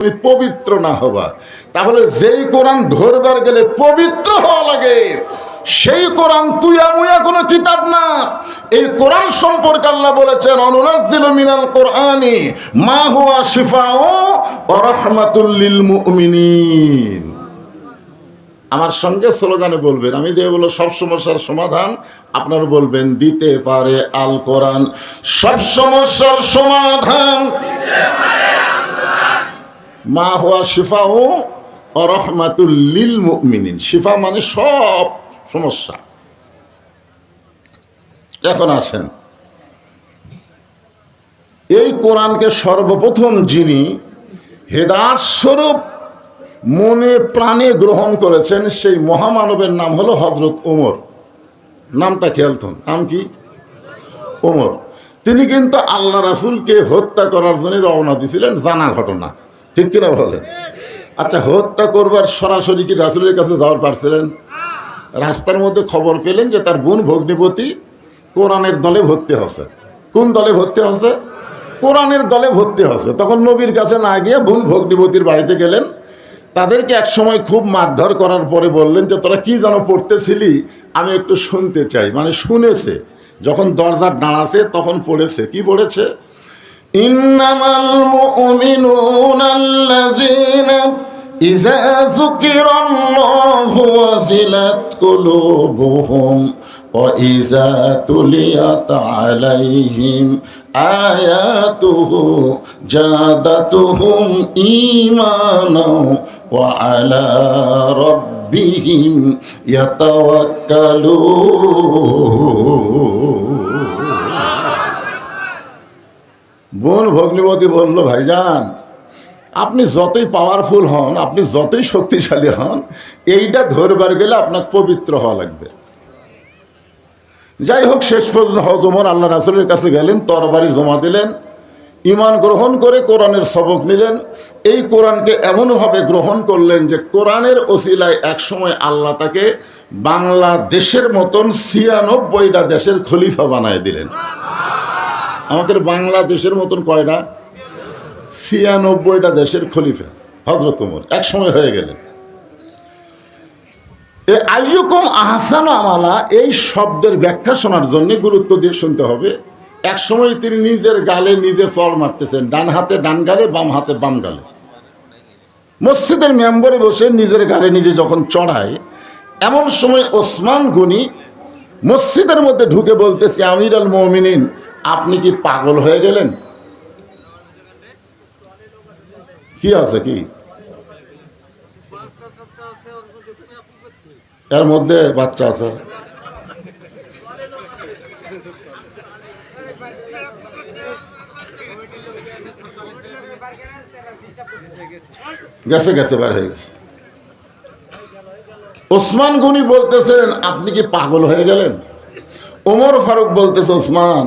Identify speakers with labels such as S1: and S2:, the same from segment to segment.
S1: তুমি পবিত্র না হবা। তাহলে যেই কোরআন ধরবার গেলে পবিত্র হওয়া লাগে, সেই কোরআন তুইয়া মুয়া কোনো কিতাব না। এই কোরআন সম্পর্কে আল্লাহ বলেছেন, অনুনাজ্জিলু মিনাল কোরআনি মা হুয়া শিফাউ ওয়া রাহমাতুল লিল মুমিনিন। আমার সঙ্গে স্লোগানে বলবেন, আমি যে বলো সব সমস্যার সমাধান, আপনারা বলবেন দিতে পারে আল কোরআন সব সমস্যার সমাধান। মা হুয়া শিফাউ ওয়া রাহমাতুল লিল মুমিনিন। শিফা মানে সব সমস্যা। এখন আসেন, এই কোরআনকে সর্বপ্রথম যিনি হেদায়েত স্বরূপ মনে প্রাণে গ্রহণ করেছেন, সেই মহামানবের নাম হলো হযরত ওমর। নামটা খেয়াল থন, নাম কি? ওমর। তিনি কিন্তু আল্লাহ রাসূলকে হত্যা করার জন্য রওনা দিয়েছিলেন, জানা ঘটনা, ঠিক কিনা বলেন? আচ্ছা, হত্যা করবার সরাসরি কি রাসূলের কাছে যাওয়ার পারছিলেন? রাস্তার মধ্যে খবর পেলেন যে তার বোন ভগ্নিপতি কোরআনের দলে ভর্তি হচ্ছে। কোন দলে ভর্তি হচ্ছে? কোরআনের দলে ভর্তি হচ্ছে। তখন নবীর কাছে না গিয়ে বোন ভগ্নিপতির বাড়িতে গেলেন। তাদেরকে এক সময় খুব মারধর করার পরে বললেন যে তোরা কি যেন পড়তেছিলি, আমি একটু শুনতে চাই। মানে শুনেছে, যখন দরজা দাঁড়াছে তখন পড়েছে। কি পড়েছে? ইন্নামাল মুমিনুনা আল্লাযীনা ইযা যুকিরাল্লাহু ওয়াজিলাত কুলুবুহুম ওয়া ইযা তুলিয়াত আলাইহিম আয়াতুহু জাদাতুহুম ঈমানাও ওয়া আলা রাব্বিহিম ইয়াতাওয়াক্কালুন। বোন ভগ্নিপতি বলল, ভাইজান আপনি যতই পাওয়ারফুল হন, আপনি যতই শক্তিশালী হন, এইটা ধরবার গেলে আপনার পবিত্র হওয়া লাগবে। যাই হোক, শেষ পর্যন্ত হযরত ওমর আল্লাহ রাসূলের কাছে গেলেন, তরবারি জমা দিলেন, ঈমান গ্রহণ করে কোরআনের সবক নিলেন। এই কোরআনকে এমনভাবে গ্রহণ করলেন যে কোরআনের ওসিলায় একসময় আল্লাহ তাকে বাংলাদেশের মতন ৯৬টা দেশের খলিফা বানায় দিলেন। আমাদের বাংলাদেশের মতন কয়টা? ৯৬টা দেশের খলিফা হযরত ওমর এক সময় হয়ে গেলেন। আইয়ুকুম আহসানু আমালা, এই শব্দের ব্যাখ্যা শোনার জন্য গুরুত্ব দিয়ে শুনতে হবে। এক সময় তিনি নিজের গালে নিজে চড় মারতেছেন, ডান হাতে ডান গালে, বাম হাতে বাম গালে। মসজিদের মেম্বরে বসে নিজের গালে নিজে যখন চড়ায়, এমন সময় ওসমান গনি মসজিদের মধ্যে ঢুকে বলতেছে, আমির আল মুমিনিন আপনি কি পাগল হয়ে গেলেন? কি আছে? কি এর মধ্যে বাচ্চা আছে? গেছে গেছে, বার হয়ে গেছে। ওসমান গনি বলতেছেন আপনি কি পাগল হয়ে গেলেন? ওমর ফারুক বলতেছে, ওসমান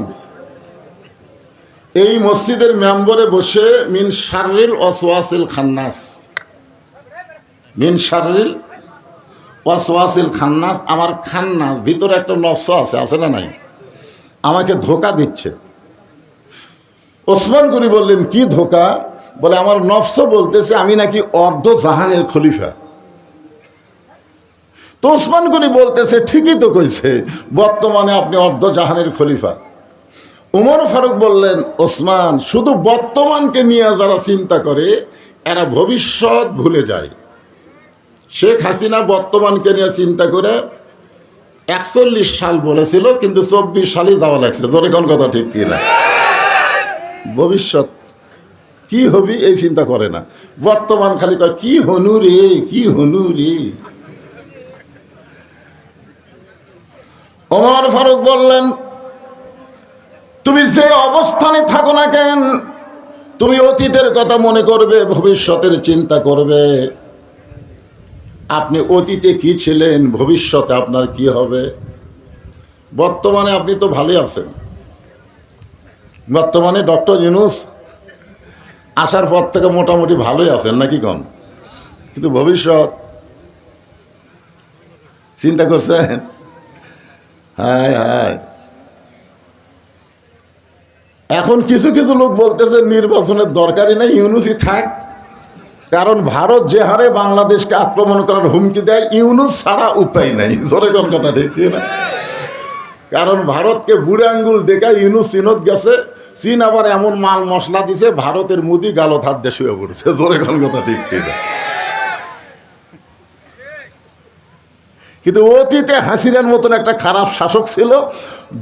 S1: এই মসজিদের মেম্বরে বসে মিন শাররিল ওয়াসওয়াসিল খান্নাস, মিন শাররিল ওয়াসওয়াসিল খান্নাস, আমার খান্নাস ভিতরে একটা নফস আছে, আছে না নাই? আমাকে ধোকা দিচ্ছে। ওসমান গনি বললেন কি ধোকা? বলে আমার নফস বলতেছে আমি নাকি অর্ধ জাহানের খলিফা। তো ওসমান গনি বলতেছে ঠিকই তো কইছে, বর্তমানে আপনি অর্ধ জাহানের খলিফা। উমর ফারুক বললেন, ওসমান শুধু বর্তমানকে নিয়ে যারা চিন্তা করে এরা ভবিষ্যৎ ভুলে যায়। শেখ হাসিনা বর্তমানকে নিয়ে চিন্তা করে ৪১ সাল বলেছিল, কিন্তু ২৪ সালই যাওয়া লাগছে। জোরে কোন কথা, ঠিক কি না? ভবিষ্যৎ কি হবি এই চিন্তা করে না, বর্তমান খালি কয় কি হনু রে, কি হনু রে। ওমর ফারুক বললেন, তুমি যে অবস্থানে থাকো না কেন, তুমি অতীতের কথা মনে করবে, ভবিষ্যতের চিন্তা করবে। আপনি অতীতে কি ছিলেন, ভবিষ্যতে আপনার কি হবে। বর্তমানে আপনি তো ভালোই আছেন, বর্তমানে ডক্টর ইউনূস আসার পর থেকে মোটামুটি ভালোই আছেন নাকি কন? কিন্তু ভবিষ্যৎ চিন্তা করছেন? হায় হায়, এখন কিছু কিছু লোক বলতেছে নির্বাচনের দরকারই নাই, ইউনূসই থাক। কারণ ভারত যে হারে বাংলাদেশকে আক্রমণ করার হুমকি দেয়, ইউনূস ছাড়া উপায় নাই। জোরে কোন কথা ঠিক না? কারণ ভারতকে বুড়ে আঙ্গুল দেখায় ইউনূস চিনত গেছে, চীন আবার এমন মাল মশলা দিছে, ভারতের মুদি গালত হাত দিয়ে শুয়ে পড়ছে। জোরে কোন কথা ঠিক না? কিন্তু অতীতে হাসিনার মতন একটা খারাপ শাসক ছিল,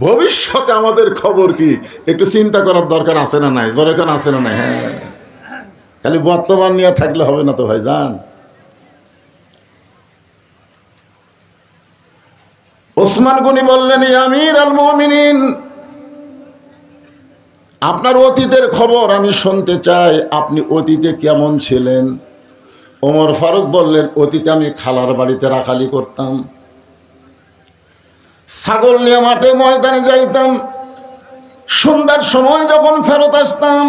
S1: ভবিষ্যতে আমাদের খবর কি একটু চিন্তা করার দরকার আছে না নাই? জোরে কোন আছে না নাই? হ্যাঁ, খালি বর্তমান নিয়ে থাকলে হবে না তো ভাই জান। ওসমান গনি বললেন, আমির আল মুমিনিন, আপনার অতীতের খবর আমি শুনতে চাই, আপনি অতীতে কেমন ছিলেন? ওমর ফারুক বললেন, অতীতে আমি খালার বাড়িতে রাখালি করতাম, ছাগল নিয়ে মাঠে ময়দানে যাইতাম, সন্ধ্যার সময় যখন ফেরত আসতাম,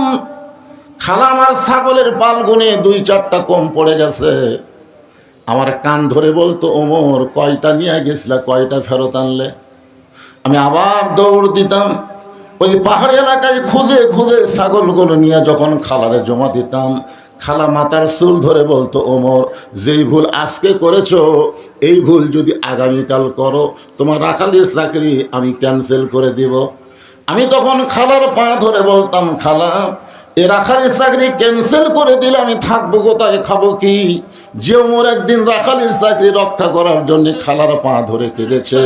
S1: খালা আমার ছাগলের পাল গুনে 2-4টা কম পড়ে গেছে, আমার কান ধরে বলতো, ওমর কয়টা নিয়ে গেছিলা, কয়টা ফেরত আনলে? আমি আবার দৌড় দিতাম, ওই পাহাড়ি এলাকায় খুঁজে খুঁজে ছাগলগুলো নিয়ে যখন খালারে জমা দিতাম, খালা মাথার চুল ধরে বলতো, ওমর যেই ভুল আজকে করেছো, এই ভুল যদি আগামীকাল করো, তোমার রাখালির চাকরি আমি ক্যান্সেল করে দিব। আমি তখন খালার পা ধরে বলতাম, খালা এ রাখালির চাকরি ক্যান্সেল করে দিলে আমি থাকবো কোথায়, খাবো কি? যে ওমর একদিন রাখালির চাকরি রক্ষা করার জন্য খালার পা ধরে কেঁদেছে,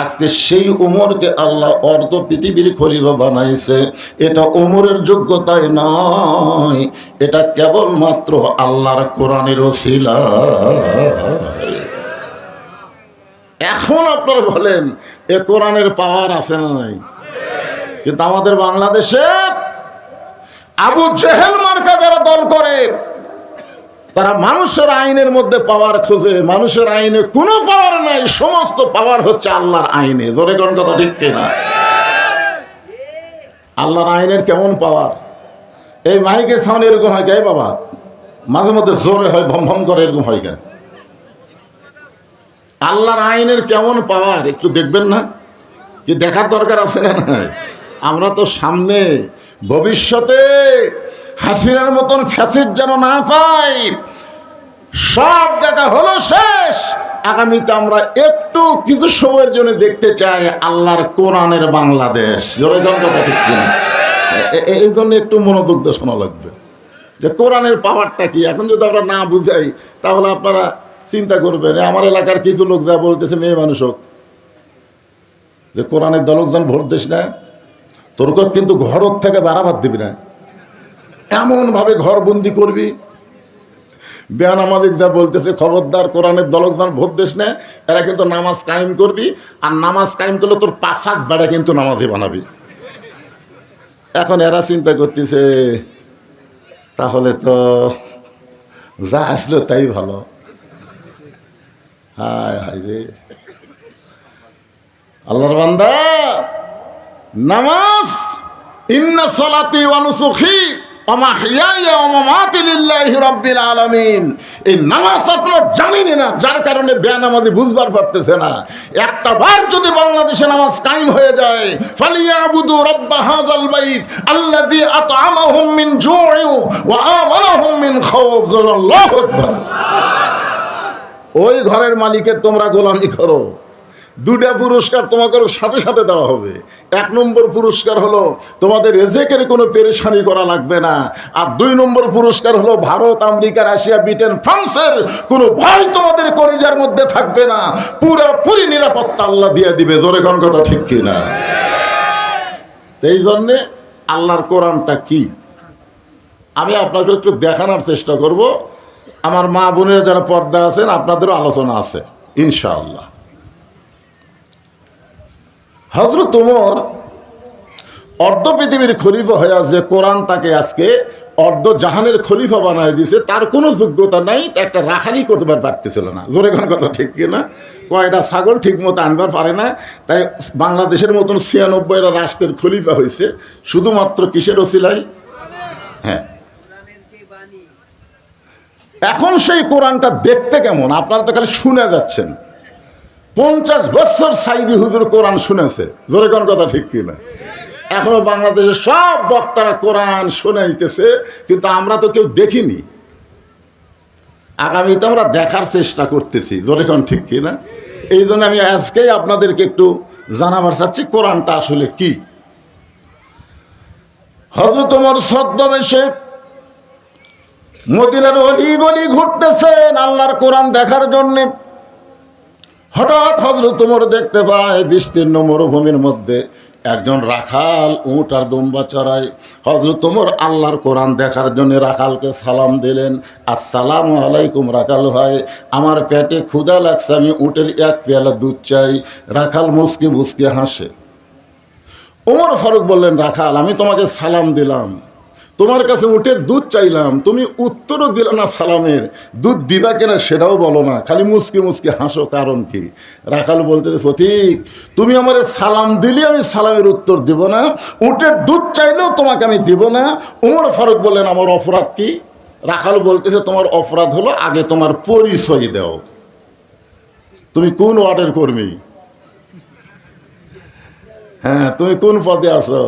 S1: আজকে সেই ওমরকে আল্লাহ অর্ধ পৃথিবীর খলিফা বানাইছে। এটা ওমরের যোগ্যতায় নয়, এটা কেবলমাত্র আল্লাহর কোরআনের ওসিলা। এখন আপনারা বলেন, এ কোরআনের পাওয়ার আছে না নাই? কিন্তু আমাদের বাংলাদেশে আবু জেহেল মার্কা যারা দল করে, তারা মানুষের আইনের মধ্যে পাওয়ার খোঁজে। মানুষের আইনে কোনো পাওয়ার নাই, সমস্ত পাওয়ার হচ্ছে আল্লাহর আইনে। জোরে কোন কথা ঠিক কিনা? আল্লাহর আইনের কেমন পাওয়ার? এই মাইকের সাউন্ড এরকম হয় কেন বাবা? মাঝে মধ্যে জোরে হয়, ভম ভম করে, এরকম হয় কেন? আল্লাহর আইনের কেমন পাওয়ার একটু দেখবেন না? কি দেখার দরকার আছে না? আমরা তো সামনে ভবিষ্যতে হাসিনার মতন ফ্যাসিড যেন না পাই, সব জায়গা হলো শেষ। আগামীতে আমরা একটু কিছু সময়ের জন্য দেখতে চাই আল্লাহর কোরআনের বাংলাদেশ। জোরে কথা ঠিক কিনা? এই জন্য একটু মনোযোগ দিয়ে শোনা লাগবে যে কোরআনের পাওয়ারটা কি। এখন যদি আমরা না বুঝাই, তাহলে আপনারা চিন্তা করবেন, আমার এলাকার কিছু লোক যা বলতেছে, মেয়ে মানুষ হোক, যে কোরআনের দলকজন ভোট দিস না, তোর কিন্তু ঘর থেকে বাড়াবার দিবি না, এমনভাবে ঘরবন্দি করবি। বেয়ান আমাদের যা বলতেছে, খবরদার কোরআনের দলকজন ভোট দিস না, এরা কিন্তু নামাজ কায়েম করবি, আর নামাজ কায়েম করলে তোর 5-7 বেড়া কিন্তু নামাজে বানাবি। এখন এরা চিন্তা করতেছে, তাহলে তো যা আসলো তাই ভালো। হায় হায় রে আল্লাহর বান্দা, নামাজ, ইন্না সলাতি ওয়া নুসুখি ওয়া মাহইয়ায়া ওয়া মামাতি লিল্লাহি রাব্বিল আলামিন। এই নামাজ আপনার জানেনই না, যার কারণে বেনামাজি বুঝবার পারতেছে না। একটা বার যদি বাংলাদেশে নামাজ কায়েম হয়ে যায়, ফালিয়াবুদু রাব্ব হাযাল বাইত আল্লাযী আত'আমাহুম মিন জু'ইন ওয়া আমানাহুম মিন খাউফ। আল্লাহু আকবার। ওই ঘরের মালিকের তোমরা গোলামি করো। 2টা পুরস্কার তোমাকে সাথে সাথে দেওয়া হবে। 1 নম্বর পুরস্কার হলো তোমাদের রিজিকের কোনো পেরেশানি করা লাগবে না, আর 2 নম্বর পুরস্কার হলো ভারত, আমেরিকা, রাশিয়া, ব্রিটেন, ফ্রান্সের কোনো ভয় তোমাদের কলিজার মধ্যে থাকবে না, পুরোপুরি নিরাপত্তা আল্লাহ দিয়ে দিবে। জোরে কোন কথা ঠিক কিনা? এই জন্যে আল্লাহর কোরআনটা কি আমি আপনাকে একটু দেখানোর চেষ্টা করব। আমার মা বোনেরা যারা পর্দা আছেন, আপনাদেরও আলোচনা আছে ইনশাআল্লাহ। হযরত ওমর অর্ধ পৃথিবীর খলিফা হয়ে যে কোরআন তাকে আজকে অর্ধ জাহানের খলিফা বানায় দিয়েছে, তার কোনো যোগ্যতা নাই, একটা রাখালি করতে পারতেছিল না। জোরে কোন কথা ঠিক কিনা? কয়টা ছাগল ঠিক মতো আনবার পারে না, তাই বাংলাদেশের মতন 96টা রাষ্ট্রের খলিফা হয়েছে শুধুমাত্র কিসের ওসিলায়? হ্যাঁ, এখন সেই কোরআনটা দেখতে কেমন আপনারা তো খালি শুনে যাচ্ছেন। 50 বছর সাইদি হুজুর কোরআন শুনেছে। জোরে কোন কথা ঠিক কিনা? এখনো বাংলাদেশের সব বক্তারা কোরআন শোনাইতেছে, কিন্তু আমরা তো কেউ দেখিনি। আগামীতে আমরা দেখার চেষ্টা করতেছি, জোরে কোন ঠিক কি না? এই জন্য আমি আজকেই আপনাদেরকে একটু জানাবার চাচ্ছি কোরআনটা আসলে কি। হযরত ওমর ছদ্মবেশে মদিনার অলি গলি ঘুরতেছেন আল্লাহর কোরআন দেখার জন্যে। হঠাৎ হযরত ওমর দেখতে পায় বিস্তীর্ণ মরুভূমির মধ্যে একজন রাখাল উট আর দুম্বা চড়ায়। হযরত ওমর আল্লাহর কোরআন দেখার জন্য রাখালকে সালাম দিলেন, আসসালামু আলাইকুম রাখাল ভাই, আমার পেটে ক্ষুধা লাগছে, আমি উটের এক পেয়ালা দুধ চাই। রাখাল মুসকি মুসকি হাসে। ওমর ফারুক বললেন, রাখাল আমি তোমাকে সালাম দিলাম, তোমার কাছে উটের দুধ চাইলাম, তুমি উত্তরও দিলে না সালামের, দুধ দিবা কিনা সেটাও বলো না, খালি মুসকি মুসকি হাসো, কারণ কি? রাখাল বলতে, ফতিক তুমি আমার সালাম দিলে আমি সালামের উত্তর দিব না, উটের দুধ চাইলেও তোমাকে আমি দিব না। ওমর ফারুক বললেন, আমার অপরাধ কি? রাখাল বলতেছে, তোমার অপরাধ হলো আগে তোমার পরিচয় দাও, তুমি কোন ওয়ার্ডের কর্মী? হ্যাঁ, তুমি কোন পদে আছো?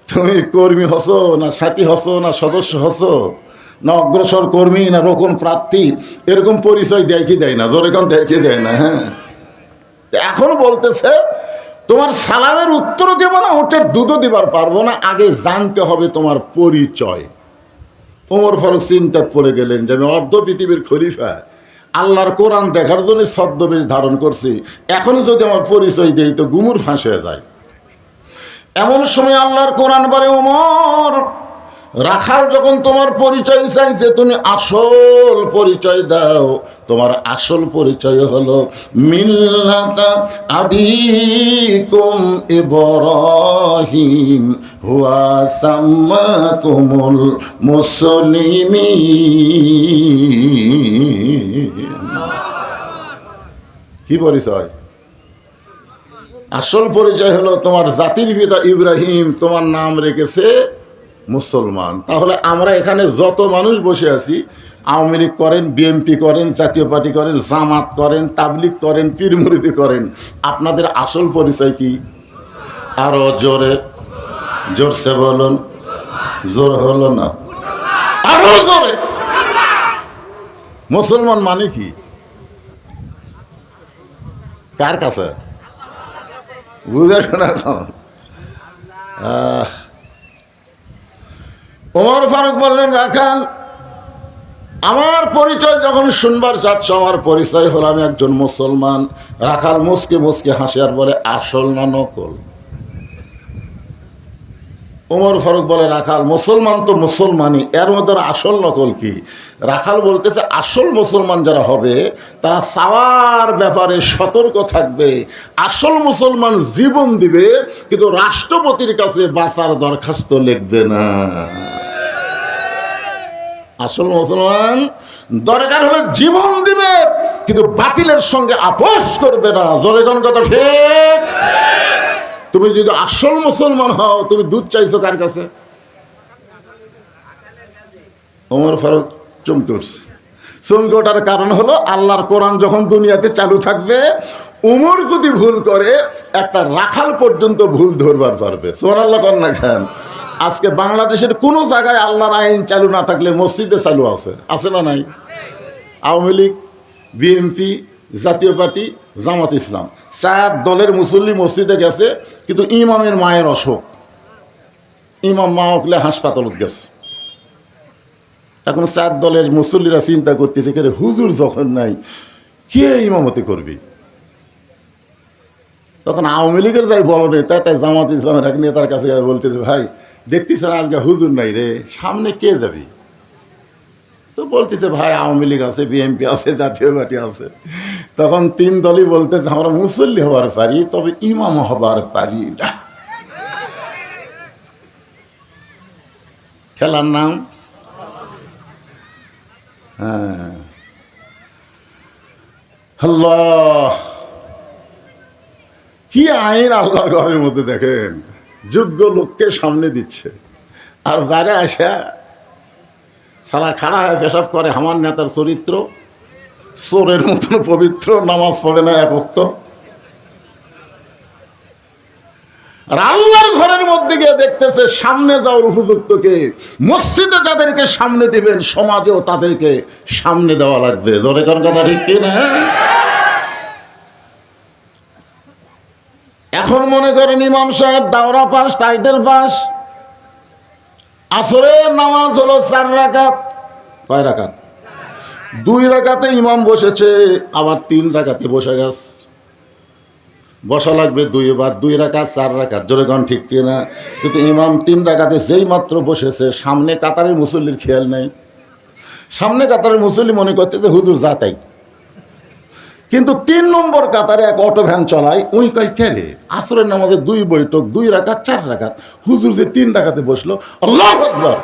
S1: তুমি কর্মী হসো না সাথী হসো না সদস্য হসো না অগ্রসর কর্মী না রোকন প্রার্থী? এরকম পরিচয় দেয় কি দেয় না? যেরকম দেয় কি দেয় না? হ্যাঁ, এখন বলতেছে তোমার সালামের উত্তর দেবো না, উটের দুধও দিবার পারবো না, আগে জানতে হবে তোমার পরিচয়। ওমর ফারুক চিন্তায় পড়ে গেলেন যে আমি অর্ধ পৃথিবীর খলিফা, আল্লাহর কোরআন দেখার জন্য ছদ্মবেশ ধারণ করছি, এখন যদি আমার পরিচয় দেই তো গুমুর ফাঁস হয়ে যায়। এমন সময় আল্লাহর কোরআন বলে, ওমর রাখাল যখন তোমার পরিচয় চাইছে তুমি আসল পরিচয় দাও। তোমার আসল পরিচয় হলো মিল্লাতা আবিকুম ইব্রাহিম হুয়া সাম্মাকুমুল মুসলিমিন। কি পরিচয়? আসল পরিচয় হলো তোমার জাতির পিতা ইব্রাহিম তোমার নাম রেখেছে মুসলমান। তাহলে আমরা এখানে যত মানুষ বসে আছি, আওয়ামী লীগ করেন, বিএনপি করেন, জাতীয় পার্টি করেন, জামাত করেন, তাবলিগ করেন, পীর মুরিদি করেন, আপনাদের আসল পরিচয় কি? আরো জোরে, জোরসে বলুন, জোর হলো না, আরো জোরে। মুসলমান মানে কি? কার কাছে? বুঝে শোনা কম। ওমর ফারুক বললেন, রাখাল আমার পরিচয় যখন শুনবার চাচ্ছ, আমার পরিচয় হলো আমি একজন মুসলমান। রাখাল মুসকে মুসকে হাসে আর বলে, আসল না নকল? ওমর ফারুক বলে, রাখাল মুসলমান তো মুসলমানই, এর মধ্যে আসল নকল কি? রাখাল বলতেছে, আসল মুসলমান যারা হবে তারা চাওয়ার ব্যাপারে সতর্ক থাকবে, আসল মুসলমান জীবন দিবে, কিন্তু রাষ্ট্রপতির কাছে বাঁচার দরখাস্ত লিখবে না। আসল মুসলমান দরকার হলে জীবন দিবে, কিন্তু বাতিলের সঙ্গে আপোষ করবে না। জোরে কোন কথা ঠিক? তুমি যদি আসল মুসলমান হও, তুমি দুধ চাইছো কার কাছে? ওমর ফারুক চমকে উঠছে। চমকে ওঠার কারণ হলো আল্লাহর কোরআন যখন দুনিয়াতে চালু থাকবে, উমর যদি ভুল করে একটা রাখাল পর্যন্ত ভুল ধরবার পারবে। সুবহানাল্লাহ কর না খান। আজকে বাংলাদেশের কোনো জায়গায় আল্লাহর আইন চালু না থাকলে মসজিদে চালু আছে, আছে না নাই? আওয়ামী লীগ, বিএনপি, জাতীয় পার্টি, জামাত ইসলাম, 4 দলের মুসল্লি মসজিদে গেছে, কিন্তু ইমামের মায়ের অসুখ, ইমাম মা হকলে হাসপাতালত গেছে। এখন 4 দলের মুসল্লিরা চিন্তা করতেছে, কে হুজুর যখন নাই কে ইমামতি করবি? তখন আওয়ামী লীগের যাই বলো নেতা, তাই জামাত ইসলামের এক নেতার কাছে বলতেছে, ভাই দেখতেছেন আজকে হুজুর নাই রে, সামনে কে যাবি? তো বলতেছে, ভাই আওয়ামী লীগ আছে, বিএনপি আছে, জাতীয় পার্টি আছে। তখন 3 দলই বলতেছে, আমরা মুসল্লি হবার পারি, তবে ইমাম হবার পারি না। খেলার নাম হ্যাঁ আল্লাহ, কি আইন আল্লাহর ঘরের মধ্যে দেখেন, যোগ্য লোককে সামনে দিচ্ছে, আর বাইরে আসা সারা খাড়া হয়ে পেশাব করে। আমার নেতার চরিত্র চোরের মতন পবিত্র, নামাজ পড়ে না এক ওয়াক্ত। আর আল্লাহর ঘরের মধ্যে গিয়ে দেখতেছে সামনে যাওয়ার উপযুক্তকে, মসজিদে যাদেরকে সামনে দিবেন সমাজেও তাদেরকে সামনে দেওয়া লাগবে। ধরে কোন কথা ঠিক কিনা? এখন মনে করেন ইমাম সাহেব দাওরা পাস, টাইটেল পাস, আসরের নামাজ হলো 4 রাকাত। কয় রাকাত? 2 রাকাতে ইমাম বসেছে, আবার 3 রাকাতে বসে গেছে। বসা লাগবে 2 বার, 2 রাকাত 4 রাকাত। জোরে কোন ঠিক কিনা? কিন্তু ইমাম 3 রাকাতে যেই মাত্র বসেছে, সামনে কাতারের মুসল্লির খেয়াল নাই। সামনে কাতারের মুসল্লি মনে করতে যে হুজুর যা তাই, কিন্তু 3 নম্বর কাতারে এক অটো ভ্যান চলায়, ওই কয় খেলে আসরের নামাজে 2 বৈঠক, 2 রাকাত 4 রাকাত, হুজুর যে 3 রাকাতে বসলো। আল্লাহু আকবার।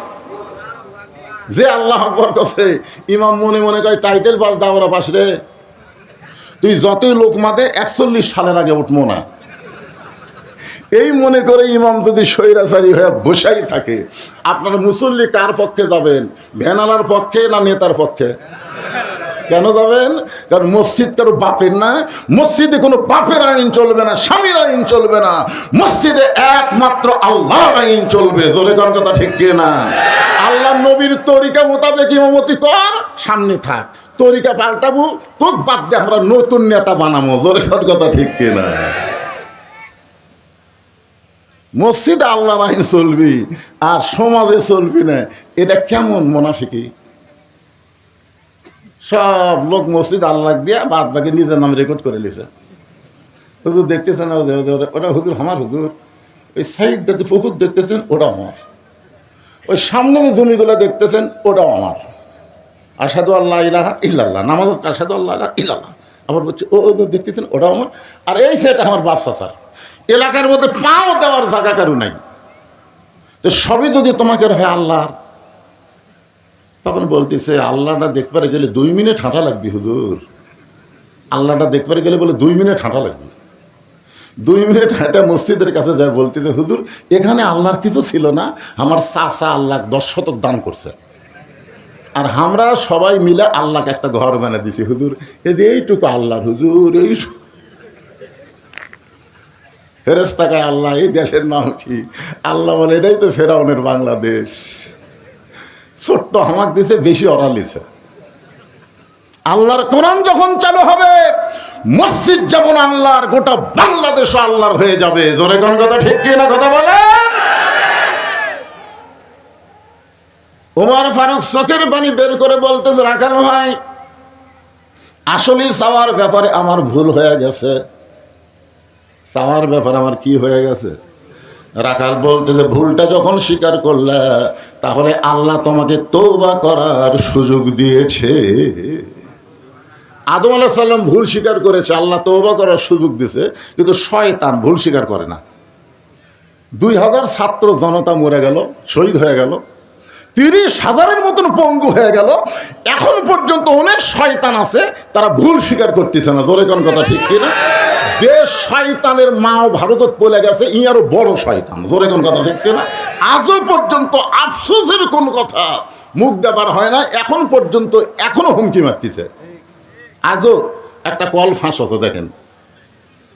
S1: যে আল্লাহু আকবার কছে, ইমাম মনে মনে কয় টাইটেল পাস, দাওরা পাস রে, তুই যতই লোক মাদে 41 সালের আগে উঠবো না। এই মনে করে ইমাম যদি স্বৈরাচারী হয়ে বসাই থাকে, আপনার মুসল্লি কার পক্ষে যাবেন? ভ্যানালার পক্ষে না নেতার পক্ষে? কেন যাবেন? কারণ মসজিদ কারো বাপের না, মসজিদে কোনো বাপের আইন চলবে না, স্বামীর আইন চলবে না, মসজিদে একমাত্র আল্লাহর আইন চলবে। জোরে কোন কথা ঠিক কিনা? আল্লাহ নবীর তরিকা মোতাবেক ইমামতি কর, সামনে থাক। তরিকা পাল্টাবো তোর বাদ দিয়ে আমরা নতুন নেতা বানাবো। জোরে কোন কথা ঠিক কিনা? মসজিদে আল্লাহর আইন চলবি আর সমাজে চলবি না, এটা কেমন মুনাফিকি? সব লোক মসজিদ আল্লাহ দিয়া বাদ বাকি নিজের নাম রেকর্ড করে নিয়েছে। হুজুর দেখতেছেন ওটা হুজুর আমার, হুজুর ওই সাইড যাতে পুকুর দেখতেছেন ওটা আমার, ওই সামনে যে জমিগুলো দেখতেছেন ওটাও আমার। আসাদু আল্লাহ ইলাহা ইল্লাল্লাহ, নামাজ আসাদু আল্লাহ ইলাহা ইল্লাল্লাহ। আবার বলছে ও দেখতেছেন ওটাও আমার। আর এই সেটা আমার বাপ চাচার। এলাকার মধ্যে পাও দেওয়ার জায়গা কারো নাই। তো সবই যদি তোমাকে হয় আল্লাহর, তখন বলতেছে আল্লাহটা দেখবার গেলে 2 মিনিট হাঁটা লাগবে হুজুর। আল্লাহটা দেখবার গেলে বলে 2 মিনিট হাঁটা লাগবে। 2 মিনিট হাঁটা মসজিদের কাছে যায়, বলতেছে হুজুর এখানে আল্লাহর কিছু ছিল না, আমার চাচা আল্লাহ 10 শতক দান করছে, আর আমরা সবাই মিলে আল্লাহকে একটা ঘর বানিয়ে দিছি হুজুর, এইটুকু আল্লাহর হুজুর। এই ফেরেশতাকায় আল্লাহ, এই দেশের নাম কি? আল্লাহ বলে এটাই তো ফেরাউনের বাংলাদেশ। ছোট্ট হামাক দিছে, বেশি অরা লিছে। আল্লাহর কোরআন যখন চালু হবে, মসজিদ যেমন আল্লাহর, গোটা বাংলাদেশ আল্লাহর হয়ে যাবে। জোরে কোন কথা ঠিক কি না? কথা বলেন। ওমর ফারুক চোখের পানি বের করে বলতেছে, রাখাল ভাই আসলে চাওয়ার ব্যাপারে আমার ভুল হয়ে গেছে। চাওয়ার ব্যাপারে আমার কি হয়ে গেছে? রাখাল বলতেছে, ভুলটা যখন স্বীকার করলে তাহলে আল্লাহ তোমাকে তওবা করার সুযোগ দিয়েছে। আদম আলাইহিস সালাম ভুল স্বীকার করেছে, আল্লাহ তওবা করার সুযোগ দিয়েছে, কিন্তু শয়তান ভুল স্বীকার করে না। 2000 ছাত্র জনতা মরে গেল, শহীদ হয়ে গেল, 30,000-এর মতন পঙ্গু হয়ে গেল। এখন পর্যন্ত অনেক শয়তান আছে, তারা ভুল স্বীকার করতেছে না। জোরে কোন কথা ঠিক কিনা? যে শয়তানের মাও ভারতত পড়ে গেছে, ই আরো বড় শয়তান। জোরে কোন কথা ঠিক কিনা? আজও পর্যন্ত আফসোসের কোন কথা মুখ দেবার হয় না। এখন পর্যন্ত এখনো হুমকি মারতেছে। আজও একটা কল ফাঁস হতো, দেখেন,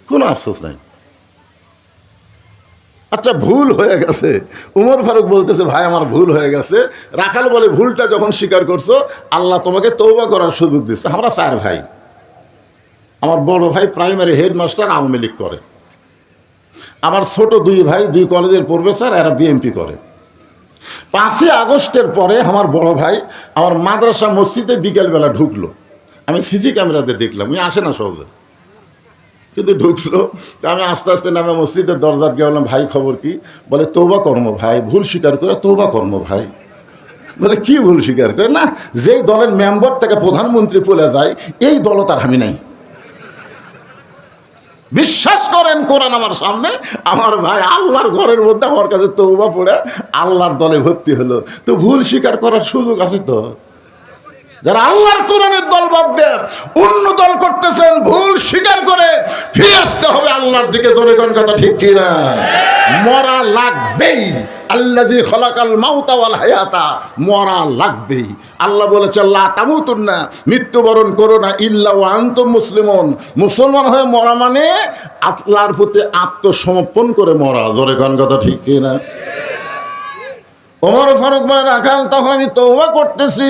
S1: কোনো আফসোস নাই। আচ্ছা ভুল হয়ে গেছে, উমর ফারুক বলতেছে ভাই আমার ভুল হয়ে গেছে। রাখাল বলে ভুলটা যখন স্বীকার করছো আল্লাহ তোমাকে তওবা করার সুযোগ দিচ্ছে। আমরা 4 ভাই, আমার বড় ভাই প্রাইমারি হেডমাস্টার, আওয়ামী লীগ করে। আমার ছোট 2 ভাই 2 কলেজের প্রফেসর, এরা বিএনপি করে। 5ই আগস্টের পরে আমার বড় ভাই আমার মাদ্রাসা মসজিদে বিকেলবেলা ঢুকলো। আমি সিসি ক্যামেরাতে দেখলাম, আমি আসে না সহজে, কিন্তু ঢুকলো। তো আমি আস্তে আস্তে নামে মসজিদের দরজাত গিয়ে বললাম, ভাই খবর কি? বলে তওবা কর্ম ভাই, ভুল স্বীকার করে তওবা কর্ম ভাই। বলে কি ভুল স্বীকার করে? না, যেই দলের মেম্বার থেকে প্রধানমন্ত্রী চলে যায় এই দল তার আমি নাই। বিশ্বাস করেন কোরআন আমার সামনে, আমার ভাই আল্লাহর ঘরের মধ্যে আমার কাছে তওবা পড়ে আল্লাহর দলে ভর্তি হলো। তো ভুল স্বীকার করার সুযোগ আছে তো। যারা আল্লাহর কোরআনের দল বাদ দিয়ে অন্য দল করতেছেন, ভুল স্বীকার করে ফিরে আসতে হবে আল্লাহর দিকে। জোরে কোন কথা ঠিক কিনা? মরা লাগবেই। আল্লাযী খলাকাল মাউতা ওয়াল হায়াতা, মরা লাগবেই। আল্লাহ বলেছে লা তামুতুন্না, মৃত্যুবরণ করো না ইল্লা ওয়া আনতুম মুসলিমুন। মুসলমান হয়ে মরা মানে আল্লাহর প্রতি আত্মসমর্পণ করে মরা। জোরে কোন কথা ঠিক কিনা? ওমর ফারুক বলে রাখাল তখন আমি তওবা করতেছি।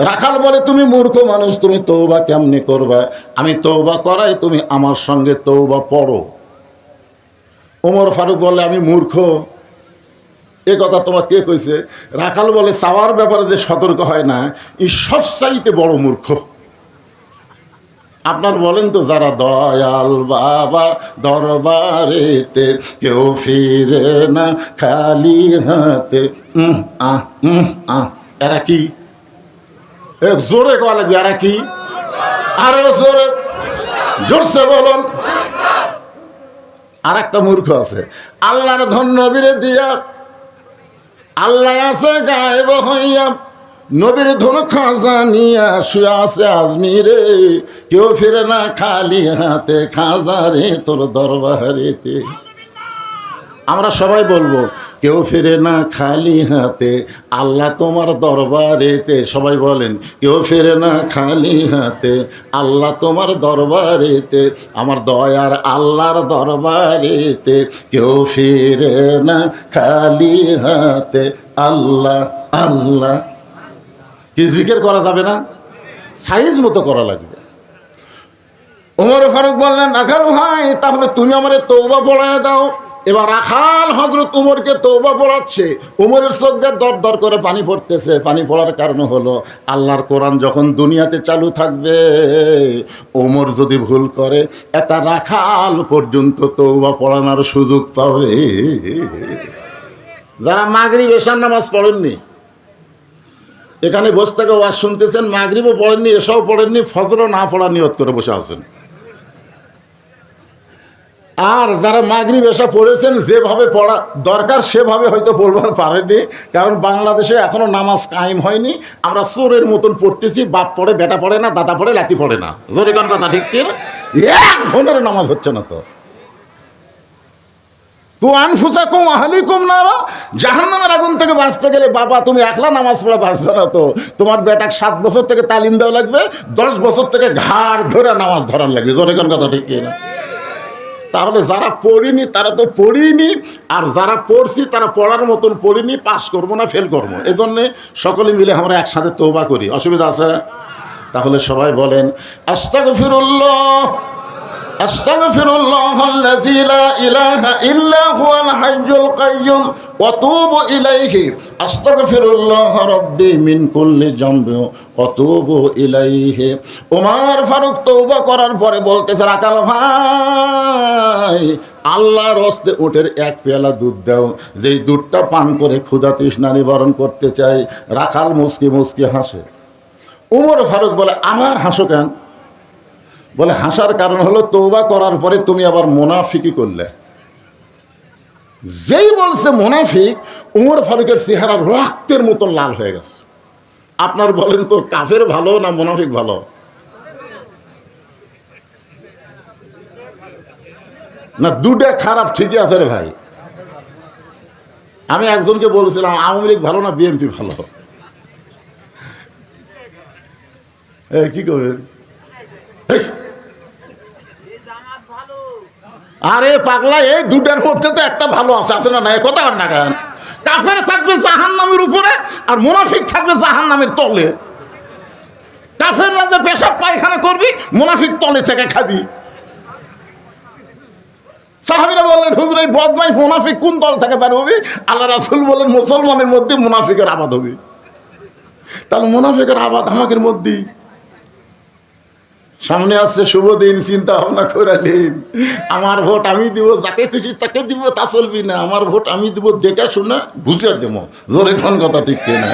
S1: রাখাল বলে তুমি মূর্খ মানুষ, তুমি তওবা কেমনে করবা? আমি তওবা করাই, তুমি আমার সঙ্গে তওবা পড়ো। ওমর ফারুক বলে আমি মূর্খ, এ কথা তোমার কে কইছে? রাখাল বলে চাওয়ার ব্যাপারে যে সতর্ক হয় না, এই সবচাইতে বড় মূর্খ। আপনার বলেন তো, যারা দয়াল বাবা দরবারেতে কেউ ফিরে না খালি হাতে, এরা কি? জোরে কওয়া লাগবে, এরা কি? আরো জোরে, জোরসে বলুন। আর একটা মূর্খ আছে, আল্লাহর ধন নবীরে দিয়া, আল্লাহ আছে গায়েব হইয়া, নবীর ধন খাজা নিয়া শুয়ে আছে আজমিরে, কেউ ফিরে না খালি হাতে, খাজা রে তোর দরবারেতে। আমরা সবাই বলবো কেউ ফিরে না খালি হাতে, আল্লাহ তোমার দরবারেতে। সবাই বলেন কেউ ফিরে না খালি হাতে, আল্লাহ তোমার দরবারেতে, আমার দয়ার আল্লাহর দরবারেতে কেউ ফিরে না খালি হাতে, আল্লাহ আল্লাহ। কি জিকির করা যাবে না? সাইজ মতো করা লাগবে। ওমর ফারুক বললেন রাখাল ভাই, তাহলে তুমি আমারে তওবা পড়ায় দাও। এবার রাখাল হযরত উমরকে তওবা পড়াচ্ছে। উমরের চোখ দিয়ে দর দর করে পানি পড়তেছে। পানি পড়ার কারণ হলো আল্লাহর কোরআন যখন দুনিয়াতে চালু থাকবে, ওমর যদি ভুল করে একটা রাখাল পর্যন্ত তওবা পড়ানোর সুযোগ পাবে। যারা মাগরিব এশার নামাজ পড়েননি, এখানে বসে থেকে ওয়াজ শুনতেছেন, মাগরিবও পড়েননি, এশাও পড়েননি, ফজরও না পড়ার নিয়ত করে বসে আছেন। আর যারা মাগরিব এশা পড়েছেন, যেভাবে পড়া দরকার সেভাবে হয়তো পড়বার পারেনি, কারণ বাংলাদেশে এখনো নামাজ কায়েম হয়নি। আমরা চোরের মতন পড়তেছি, বাপ পড়ে, বেটা পড়ে না, দাদা পড়ে, লাতি পড়ে না। জোরে কোন কথা ঠিক কি? এক ঘন্টার নামাজ হচ্ছে না তো। আনফুসাকুম আহলিকুম নারা, জাহান্নামের আগুন থেকে বাঁচতে গেলে বাবা তুমি একলা নামাজ পড়া বাঁচবে না তো, তোমার বেটাকে 7 বছর থেকে তালিম দেওয়া লাগবে, 10 বছর থেকে ঘাড় ধরে নামাজ ধরার লাগবে। জোরে কোন কথা ঠিক কি না? তাহলে যারা পড়িনি তারা তো পড়িনি, আর যারা পড়ছি তারা পড়ার মতন পড়িনি, পাস করবো না ফেল করবো। এই জন্যে সকলে মিলে আমরা একসাথে তওবা করি। অসুবিধা আছে? তাহলে সবাই বলেন আস্তাগফিরুল্লাহ, আস্তাগফিরুল্লাহাল্লাযী লা ইলাহা ইল্লা হুয়াল হাইয়ুল কাইয়্যুম ওয়া তুবু ইলাইহি, আস্তাগফিরুল্লাহ রাব্বি মিন কুল্লি যামবি ওয়া তুবু ইলাইহি। ওমর ফারুক তওবা করার পরে বলতেছে রাখাল ভাই, আল্লাহর হস্তে উটের 1 পেয়ালা দুধ দাও, যেই দুধটা পান করে ক্ষুধা তৃষ্ণা নিবারণ করতে চাই। রাখাল মুচকি মুচকি হাসে। ওমর ফারুক বলে আমার হাসো কেন? বলে হাসার কারণ হলো তওবা করার পরে তুমি আবার মুনাফিকি করলে। যেই বলছে মুনাফিক, ওমর ফারুকের চেহারা রক্তের মতো লাল হয়ে গেছে। আপনার বলেন তো কাফের ভালো না মুনাফিক ভালো? না দুটা খারাপ? ঠিকই আছে রে ভাই। আমি একজনকে বলেছিলাম আওয়ামী লীগ ভালো না বিএনপি ভালো? কি করবেন? আরে পাগলা, এই দুটার মধ্যে তো একটা ভালো আছে, আছে না? না কথা কর না কেন? কাফের থাকবে জাহান্নামের উপরে আর মুনাফিক থাকবে জাহান্নামের তলে। কাফেররা যে পেশাব পায়খানা করবি, মুনাফিক তলে থেকে খাবি। সাহাবীরা বললেন হুজুর এই বদমাইশ মুনাফিক কোন তল থেকে বের হবে? আল্লাহ রাসূল বলেন মুসলমানের মধ্যে মুনাফিকের আবাদ হবে। তাহলে মুনাফিকের আবাদ আমাদের মধ্যেই। সামনে আসছে শুভ দিন, চিন্তা ভাবনা করে নিন। আমার ভোট আমি দিব, যাকে খুশি তাকে দিব, তা চলবি না। আমার ভোট আমি দিব দেখে শুনে বুঝে দেব। জোরে কোন কথা ঠিক কিনা?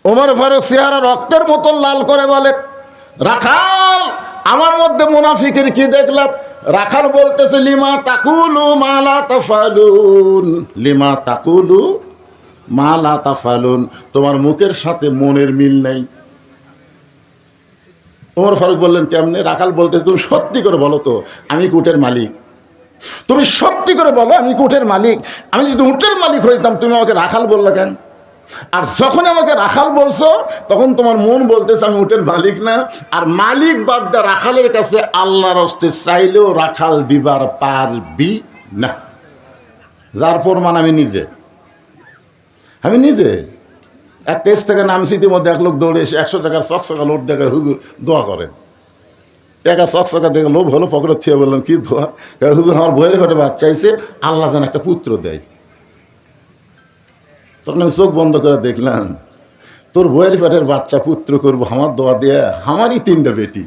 S1: ওমর ফারুক চেহারা রক্তের মতন লাল করে বলে রাখাল, আমার মধ্যে মুনাফিকের কি দেখলাম? রাখাল বলতেছে লিমা তাকুলু মা লা তাফালুন, লিমা তাকুলু মা লা তাফালুন, তোমার মুখের সাথে মনের মিল নেই। ওমর ফারুক বললেন কেমনে? রাখাল বলতে, তুমি সত্যি করে বলো তো আমি কি উটের মালিক? তুমি সত্যি করে বলো আমি কি উটের মালিক? আমি যদি উটের মালিক হইতাম তুমি আমাকে রাখাল বললে কেন? আর যখন আমাকে রাখাল বলছো তখন তোমার মন বলতেছে আমি উটের মালিক না। আর মালিক বাদ দা রাখালের কাছে আল্লাহর হস্তে চাইলেও রাখাল দিবার পারবি না। যার প্রমাণ আমি নিজে এক টেস্ট থেকে নামছি, ইতিমধ্যে এক লোক দৌড়ে এসে 100 টাকার চকচকা লোট দেখে হুজুর দোয়া করেন। টাকা চকচকা দেখে লোভ হলো, পকেটে থিয়ে বললাম কি দোয়া? হুজুর আমার বইয়ের ঘরে বাচ্চা চাইছে, আল্লাহ যেন একটা পুত্র দেয়। তখন আমি চোখ বন্ধ করে দেখলাম তোর বইয়ের পেটের বাচ্চা পুত্র করবো আমার দোয়া দিয়ে? আমারই 3টা বেটি।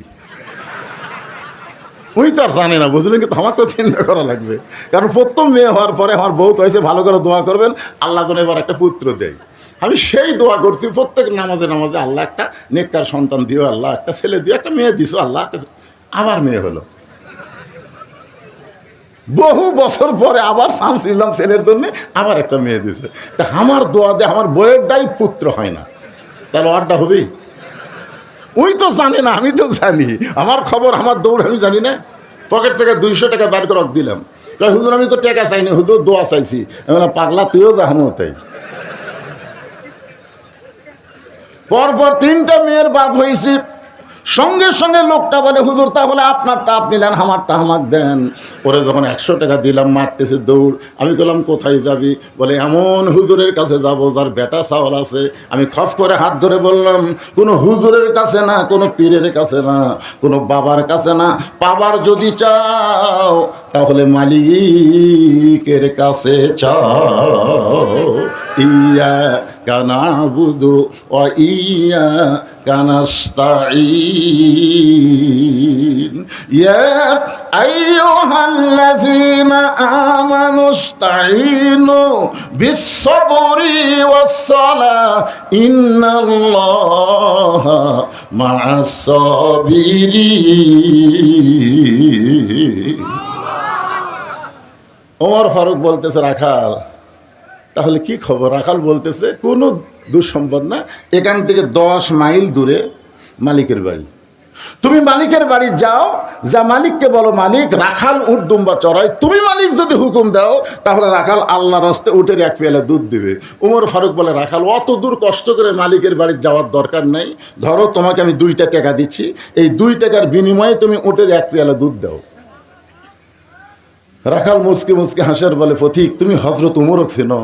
S1: ওই তো আর জানে না, বুঝলেন? কিন্তু আমার তো চিন্তা করা লাগবে, কারণ প্রথম মেয়ে হওয়ার পরে আমার বউ কয়েছে ভালো করে দোয়া করবেন আল্লাহ যেন এবার একটা পুত্র দেয়। আমি সেই দোয়া করছি প্রত্যেক নামাজে নামাজে, আল্লাহ একটা নেককার সন্তান দিও, আল্লাহ একটা ছেলে দিও, একটা মেয়ে দিছো আল্লাহ। আবার মেয়ে হলো। বহু বছর পরে আবার চান্স নিলাম ছেলের জন্য, আবার একটা মেয়ে দিছে। তা আমার দোয়া দিয়ে আমার বইয়েরটাই পুত্র হয় না, তাহলে ওরটা হবেই? ওই তো জানে না, আমি তো জানি। আমার খবর, আমার দৌড় আমি জানি না। পকেট থেকে 200 টাকা বের করে দিলাম। হুজুর আমি তো টাকা চাইনি, হুজুর দোয়া চাইছি। আমি পাগলা তুইও যাহানো তাই। পরপর 3টা মেয়ের বাপ হয়েছি। সঙ্গে সঙ্গে লোকটা বলে হুজুর তাহলে আপনারটা আপনি নেন, আমারটা আমাকে দেন। ওরে যখন 100 টাকা দিলাম মারতেছে দৌড়। আমি বললাম কোথায় যাবি? বলে এমন হুজুরের কাছে যাব যার বেটা চাওয়াল আছে। আমি খপ করে হাত ধরে বললাম কোনো হুজুরের কাছে না, কোনো পীরের কাছে না, কোনো বাবার কাছে না। পাবার যদি চাও তাহলে মালিকের কাছে চাও। ইয়া কানাবুদু ও ইয়া কানাস্তাঈন। ইয়া আইয়ুহাল্লাযীনা আমানু ইসতাঈনু বিস-সাবরি ওয়াস-সালাহ ইন্নাল্লাহা মা'আস-সাবিরিন। ওমর ফারুক বলতেছে রাখাল তাহলে কি খবর? রাখাল বলতেছে কোনো দুঃসম্পদ না, এখান থেকে 10 মাইল দূরে মালিকের বাড়ি। তুমি মালিকের বাড়ি যাও, যা মালিককে বলো মালিক রাখাল উট দুম্বা চড়াই। তুমি মালিক যদি হুকুম দাও তাহলে রাখাল আল্লাহর রাস্তায় উটের 1 পেয়ালা দুধ দিবে। ওমর ফারুক বলে রাখাল অত দূর কষ্ট করে মালিকের বাড়ি যাওয়ার দরকার নেই। ধরো তোমাকে আমি 2টা টাকা দিচ্ছি, এই 2 টাকার বিনিময়ে তুমি উটের 1 পেয়ালা দুধ দাও। রাখাল মুসকে মুসকে হাসার বলে পথিক তুমি হযরত উমরক চেনো?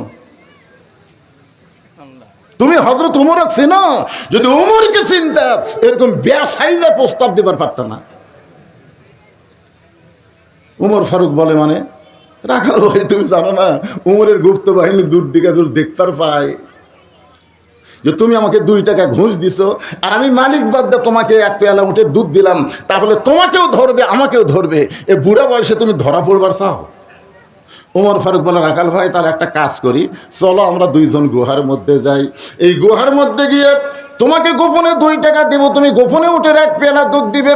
S1: তুমি হযরত উমরক চেনো? যদি উমরকে চিনতা এরকম বেসাইজা প্রস্তাব দেবার পারত না। উমর ফারুক বলে মানে? রাখাল ভাই তুমি জানো না উমরের গুপ্ত বাহিনী দূর দিকে দূর দেখতে পায় যে তুমি আমাকে 2 টাকা ঘুষ দিছো আর আমি মালিক বাদ দিয়ে তোমাকে 1 পেয়ালা উঠে দুধ দিলাম, তাহলে তোমাকেও ধরবে আমাকেও ধরবে। এ বুড়া বয়সে তুমি ধরা পড়বার চাও? ওমর ফারুক বলে রাখাল ভাই তার একটা কাজ করি, চলো আমরা 2 জন গুহার মধ্যে যাই। এই গুহার মধ্যে গিয়ে তোমাকে গোপনে 2 টাকা দেবো, তুমি গোপনে উটের 1 পেয়ালা দুধ দিবে।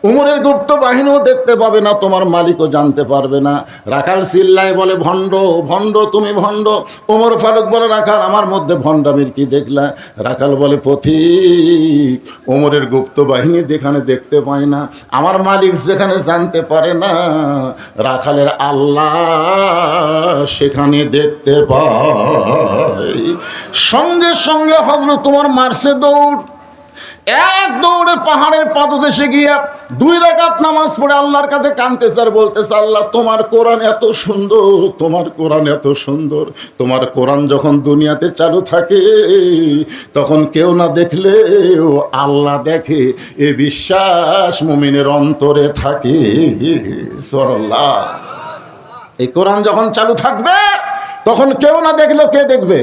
S1: উমরের গুপ্ত বাহিনীও দেখতে পাবে না, তোমার মালিকও জানতে পারবে না। রাখাল চিল্লায় বলে ভণ্ড ভণ্ড তুমি ভণ্ড। ওমর ফারুক বলে রাখাল আমার মধ্যে ভণ্ডামির কি দেখলা? রাখাল বলে পথিক ওমরের গুপ্ত বাহিনী যেখানে দেখতে পায় না, আমার মালিক যেখানে জানতে পারে না, রাখালের আল্লাহ সেখানে দেখতে পায়। সঙ্গে সঙ্গে হযরত তোমার মারছে দৌড়। এক দৌড়ে পাহাড়ের পাদদেশে গিয়া 2 রাকাত নামাজ পড়ে আল্লাহর কাছে কাঁদতেছে আর বলতেছে আল্লাহ তোমার কোরআন এত সুন্দর, তোমার কোরআন এত সুন্দর। তোমার কোরআন যখন দুনিয়াতে চালু থাকে তখন কেউ না দেখলেও আল্লাহ দেখে, এ বিশ্বাস মুমিনের অন্তরে থাকে। সুবহানাল্লাহ। এই কোরআন যখন চালু থাকবে তখন কেউ না দেখলেও কে দেখবে?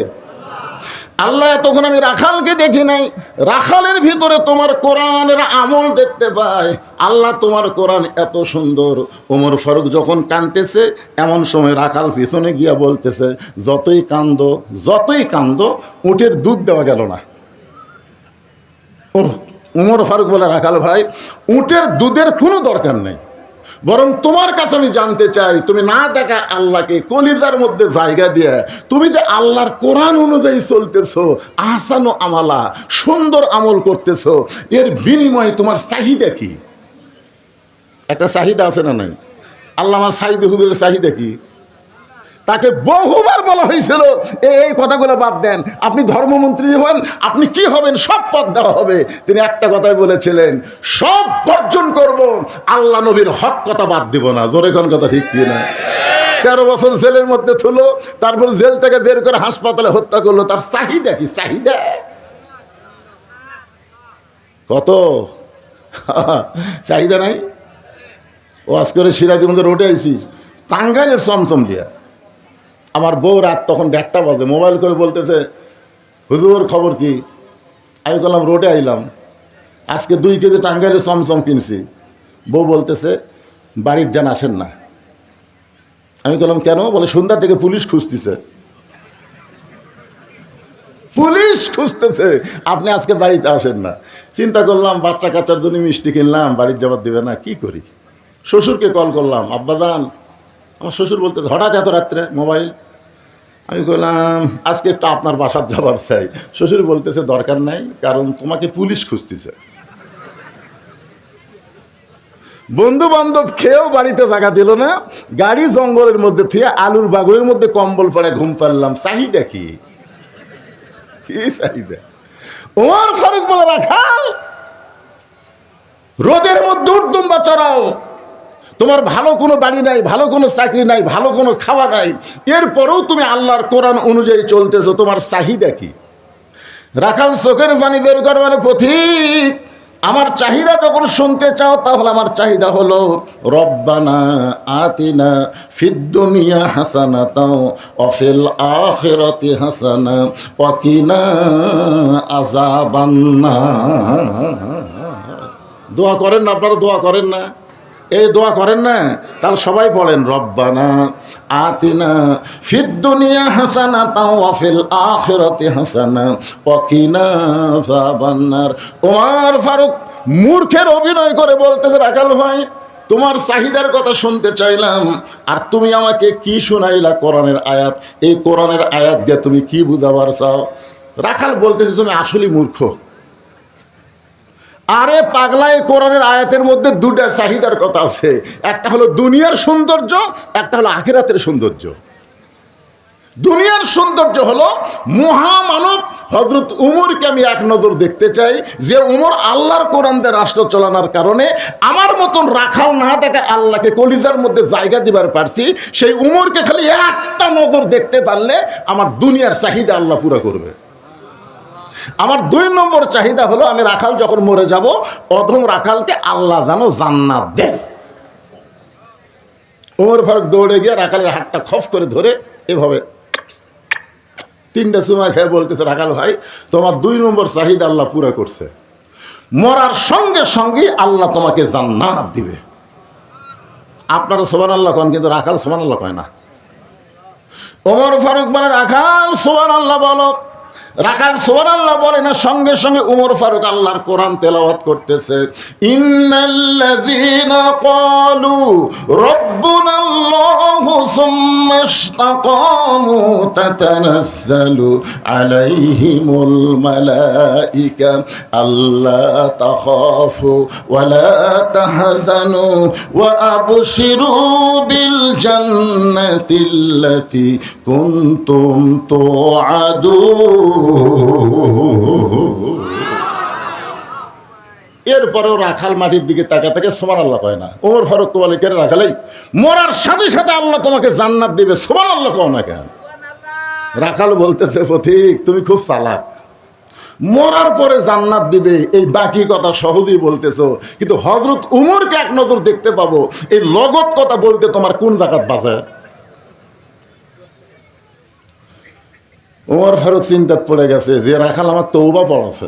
S1: আল্লাহ। তখন আমি রাখালকে দেখি নাই, রাখালের ভিতরে তোমার কোরআনের আমল দেখতে পাই। আল্লাহ তোমার কোরআন এত সুন্দর। ওমর ফারুক যখন কাঁদতেছে এমন সময় রাখাল পিছনে গিয়া বলতেছে যতই কান্দো উটের দুধ দেওয়া গেল না। ওমর ফারুক বলে রাখাল ভাই উটের দুধের কোনো দরকার নেই, বরং তোমার কাছে আমি জানতে চাই, তুমি না দেখা আল্লাহকে কলিজার মধ্যে জায়গা দিয়ে তুমি যে আল্লাহর কোরআন অনুযায়ী চলতেছো, আহসানু আমালা, সুন্দর আমল করতেছো, এর বিনিময়ে তোমার চাহিদা কি? একটা চাহিদা আছে না নাই? আল্লামা সাঈদী হুজুরের চাহিদা কি? তাকে বহুবার বলা হয়েছিল এই কথাগুলো বাদ দেন, আপনি ধর্মমন্ত্রী হন, আপনি কি হবেন, সব পদ দেওয়া হবে। তিনি একটা কথাই বলেছিলেন, সব বর্জন করব, আল্লাহ নবীর হক কথা বাদ দিব না। জোরে কোন কথা ঠিক কি না? 13 বছর জেলের মধ্যে থুলো, তারপর জেল থেকে বের করে হাসপাতালে হত্যা করলো। তার চাহিদা কি? চাহিদা কত? চাহিদা নাই। ওয়াজ করে সিরাজগঞ্জ রোডে আইসিস, টাঙ্গাইলের চমচম দিয়া। আমার বউ রাত তখন 1:30 বাজে মোবাইল করে বলতেছে, হুজুর খবর কি? আমি বললাম রোডে আইলাম, আজকে 2 কেজি টাঙ্গাইলের চমচম কিনছি। বউ বলতেছে বাড়ির যান আসেন না। আমি বললাম কেন? বলে সন্ধ্যা থেকে পুলিশ খুঁজতেছে। পুলিশ খুঁজতেছে, আপনি আজকে বাড়িতে আসেন না। চিন্তা করলাম বাচ্চা কাচ্চার জন্য মিষ্টি কিনলাম, বাড়ির যাবার দেবে না, কি করি? শ্বশুরকে কল করলাম, আব্বাজান। আমার শ্বশুর বলতেছে হঠাৎ এত রাত্রে মোবাইল? আমি বললাম আজকে একটু আপনার বাসার যাবার চাই। শ্বশুর বলতেছে দরকার নাই, কারণ তোমাকে পুলিশ খুঁজতেছে। বন্ধু বান্ধব খেয়েও বাড়িতে জায়গা দিল না, গাড়ি জঙ্গলের মধ্যে থুয়ে আলুর বাগড়ের মধ্যে কম্বল পরে ঘুম পারলাম। চাহিদা কি? কি চাহিদা? ওমর ফারুক বলে রাখাল, রোদের মধ্যে উর্দুম্বা চড়াও, তোমার ভালো কোনো বাড়ি নাই, ভালো কোনো চাকরি নাই, ভালো কোনো খাওয়া নাই, এরপরেও তুমি আল্লাহর কোরআন অনুযায়ী চলতেছো, তোমার চাহিদা কি? রাখাল চোখের পানি বের করে বলে পথিক, আমার চাহিদা যখন শুনতে চাও তাহলে আমার চাহিদা হলো রব্বানা আতিনা ফিদ দুনিয়া হাসানাতাও ওয়া ফিল আখিরাতি হাসানা ওয়া কিনা আযাবান্নার। দোয়া করেন না আপনারা? দোয়া করেন না? এই দোয়া করেন না? তাহলে সবাই পড়েন রব্বানা আতিনা ফিদ দুনিয়া হাসানাতাও ওয়া ফিল আখিরাতি হাসানা ওয়া কিনা আযাবান্নার। ওমর ফারুক মূর্খের অভিনয় করে বলতেছে, রাখাল ভাই তোমার চাহিদার কথা শুনতে চাইলাম, আর তুমি আমাকে কি শুনাইলা? কোরআনের আয়াত। এই কোরআনের আয়াত দিয়ে তুমি কি বুঝাবার চাও? রাখাল বলতেছে তুমি আসলেই মূর্খ। আরে পাগলা, এই কোরআনের আয়াতের মধ্যে 2টা চাহিদার কথা আছে, একটা হলো দুনিয়ার সৌন্দর্য, একটা হলো আখিরাতের সৌন্দর্য। দুনিয়ার সৌন্দর্য হলো মহামানব হযরত উমরকে আমি এক নজর দেখতে চাই, যে উমর আল্লাহর কোরআন দিয়ে রাষ্ট্র চালানোর কারণে আমার মতন রাখাল না দেখে আল্লাহকে কলিজার মধ্যে জায়গা দিবার পারছি। সেই উমরকে খালি একটা নজর দেখতে পারলে আমার দুনিয়ার চাহিদা আল্লাহ পুরা করবে। আমার 2 নম্বর চাহিদা হলো আমি রাখাল যখন মরে যাব, অধম রাখালকে আল্লাহ যেন জান্নাত দেন। ওমর ফারুক দৌড়ে গিয়ে রাখালের হাতটা খফ করে ধরে এভাবে 3টা চুমা খেয়ে বলতেছে, রাখাল ভাই তোমার 2 নম্বর চাহিদা আল্লাহ পুরা করছে, মরার সঙ্গে সঙ্গে আল্লাহ তোমাকে জান্নাত দিবে। আপনারা সুবহানাল্লাহ কন, কিন্তু রাখাল সুবহানাল্লাহ কয় না। ওমর ফারুক বলে রাখাল সুবহানাল্লাহ বলো। রাখাল সুবহানাল্লাহ বলে না, সঙ্গে সঙ্গে উমর ফারুক আল্লাহর কোরআন তেলাওয়াত করতেছে, ইন্নাল্লাযীনা ক্বালু রাব্বুনাল্লাহু সুম্মা ইসতাকামু তাতানাজ্জালু আলাইহিমুল মালাইকা আল্লা তাখাফু ওয়া লা তাহজানু ওয়া আবশিরু বিল জান্নাতিল্লাতী কুনতুম তুআদুন। এরপরেও রাখাল মাটির দিকে তাকা থেকে সুবহানাল্লাহ কয় না। ওমর ফারুক বলে কে রাখালাই, মরার সাথে সাথে আল্লাহ তোমাকে জান্নাত দিবে, সুবহানাল্লাহ কও না কেন? রাখাল বলতেছে পথিক তুমি খুব চালাক, মরার পরে জান্নাত দিবে এই বাকি কথা সহজেই বলতেছো, কিন্তু হযরত উমরকে এক নজর দেখতে পাবো, এই লগত কথা বলতে তোমার কোন জাকাত বাঁচে? ওমর ফারুক চিন্তাত পড়ে গেছে, যে রাখাল আমাকে তওবা পড়াছে,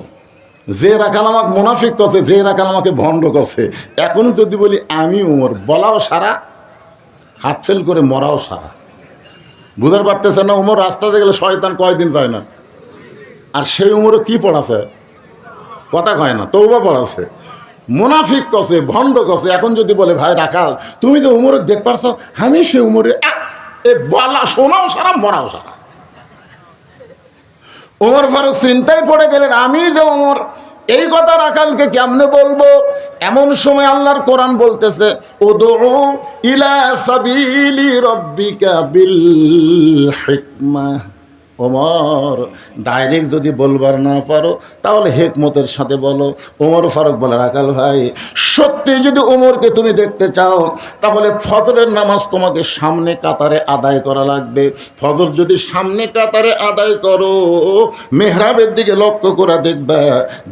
S1: যে রাখাল আমাকে মুনাফিক করছে, যে রাখাল আমাকে ভণ্ড করছে, এখন যদি বলি আমি উমর, বলাও সারা, হাত ফেল করে মরাও সারা। বুঝতে পারতেছে না? উমর রাস্তাতে গেলে শয়তান কয়দিন যায় না, আর সেই উমরও কি পড়াছে? কথা কয় না, তওবা পড়াছে। মুনাফিক কছে, ভণ্ড কছে। এখন যদি বলে ভাই রাখাল তুমি যে উমর দেখ পারছো, আমি সে উমরে এ বলা শোনাও সারা মরাও সারা। ওমর ফারুক চিন্তায় পড়ে গেলেন, আমি যে ওমর, এই কথা রাখালকে কেমনে বলবো? এমন সময় আল্লাহর কোরআন বলতেছে, উদউ ইলা সাবিলি রাব্বিকা বিল হিকমাহ। ওমর ডাইরেক্ট যদি বলবার না পারো তাহলে হেকমতের সাথে বলো। ওমর ফারুক বলে, রাখাল ভাই সত্যি যদি ওমরকে তুমি দেখতে চাও তাহলে ফজরের নামাজ তোমাকে সামনে কাতারে আদায় করা লাগবে। ফজর যদি সামনে কাতারে আদায় করো, মেহরাবের দিকে লক্ষ্য করে দেখবা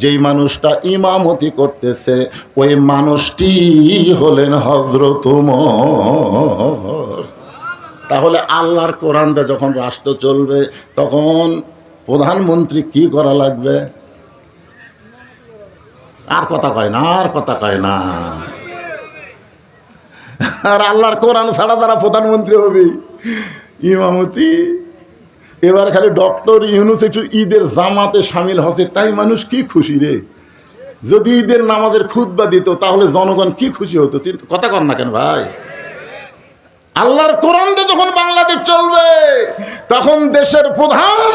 S1: যেই মানুষটা ইমামতি করতেছে ওই মানুষটি হলেন হযরত ওমর। তাহলে আল্লাহর কোরআন দিয়ে যখন রাষ্ট্র চলবে তখন প্রধানমন্ত্রী কি করা লাগবে? আর কথা কয় না, আর কথা কয় না। আর আল্লাহর কোরআন ছাড়া তারা প্রধানমন্ত্রী হবে ইমামতি। এবার খালি ডক্টর ইউনূস একটু ঈদের জামাতে সামিল হচ্ছে, তাই মানুষ কি খুশি রে। যদি ঈদের নামাজের খুতবা দিত তাহলে জনগণ কি খুশি হতো। কথা কন না কেন ভাই? আল্লাহর কোরআন দিয়ে যখন বাংলাদেশ চলবে তখন দেশের প্রধান,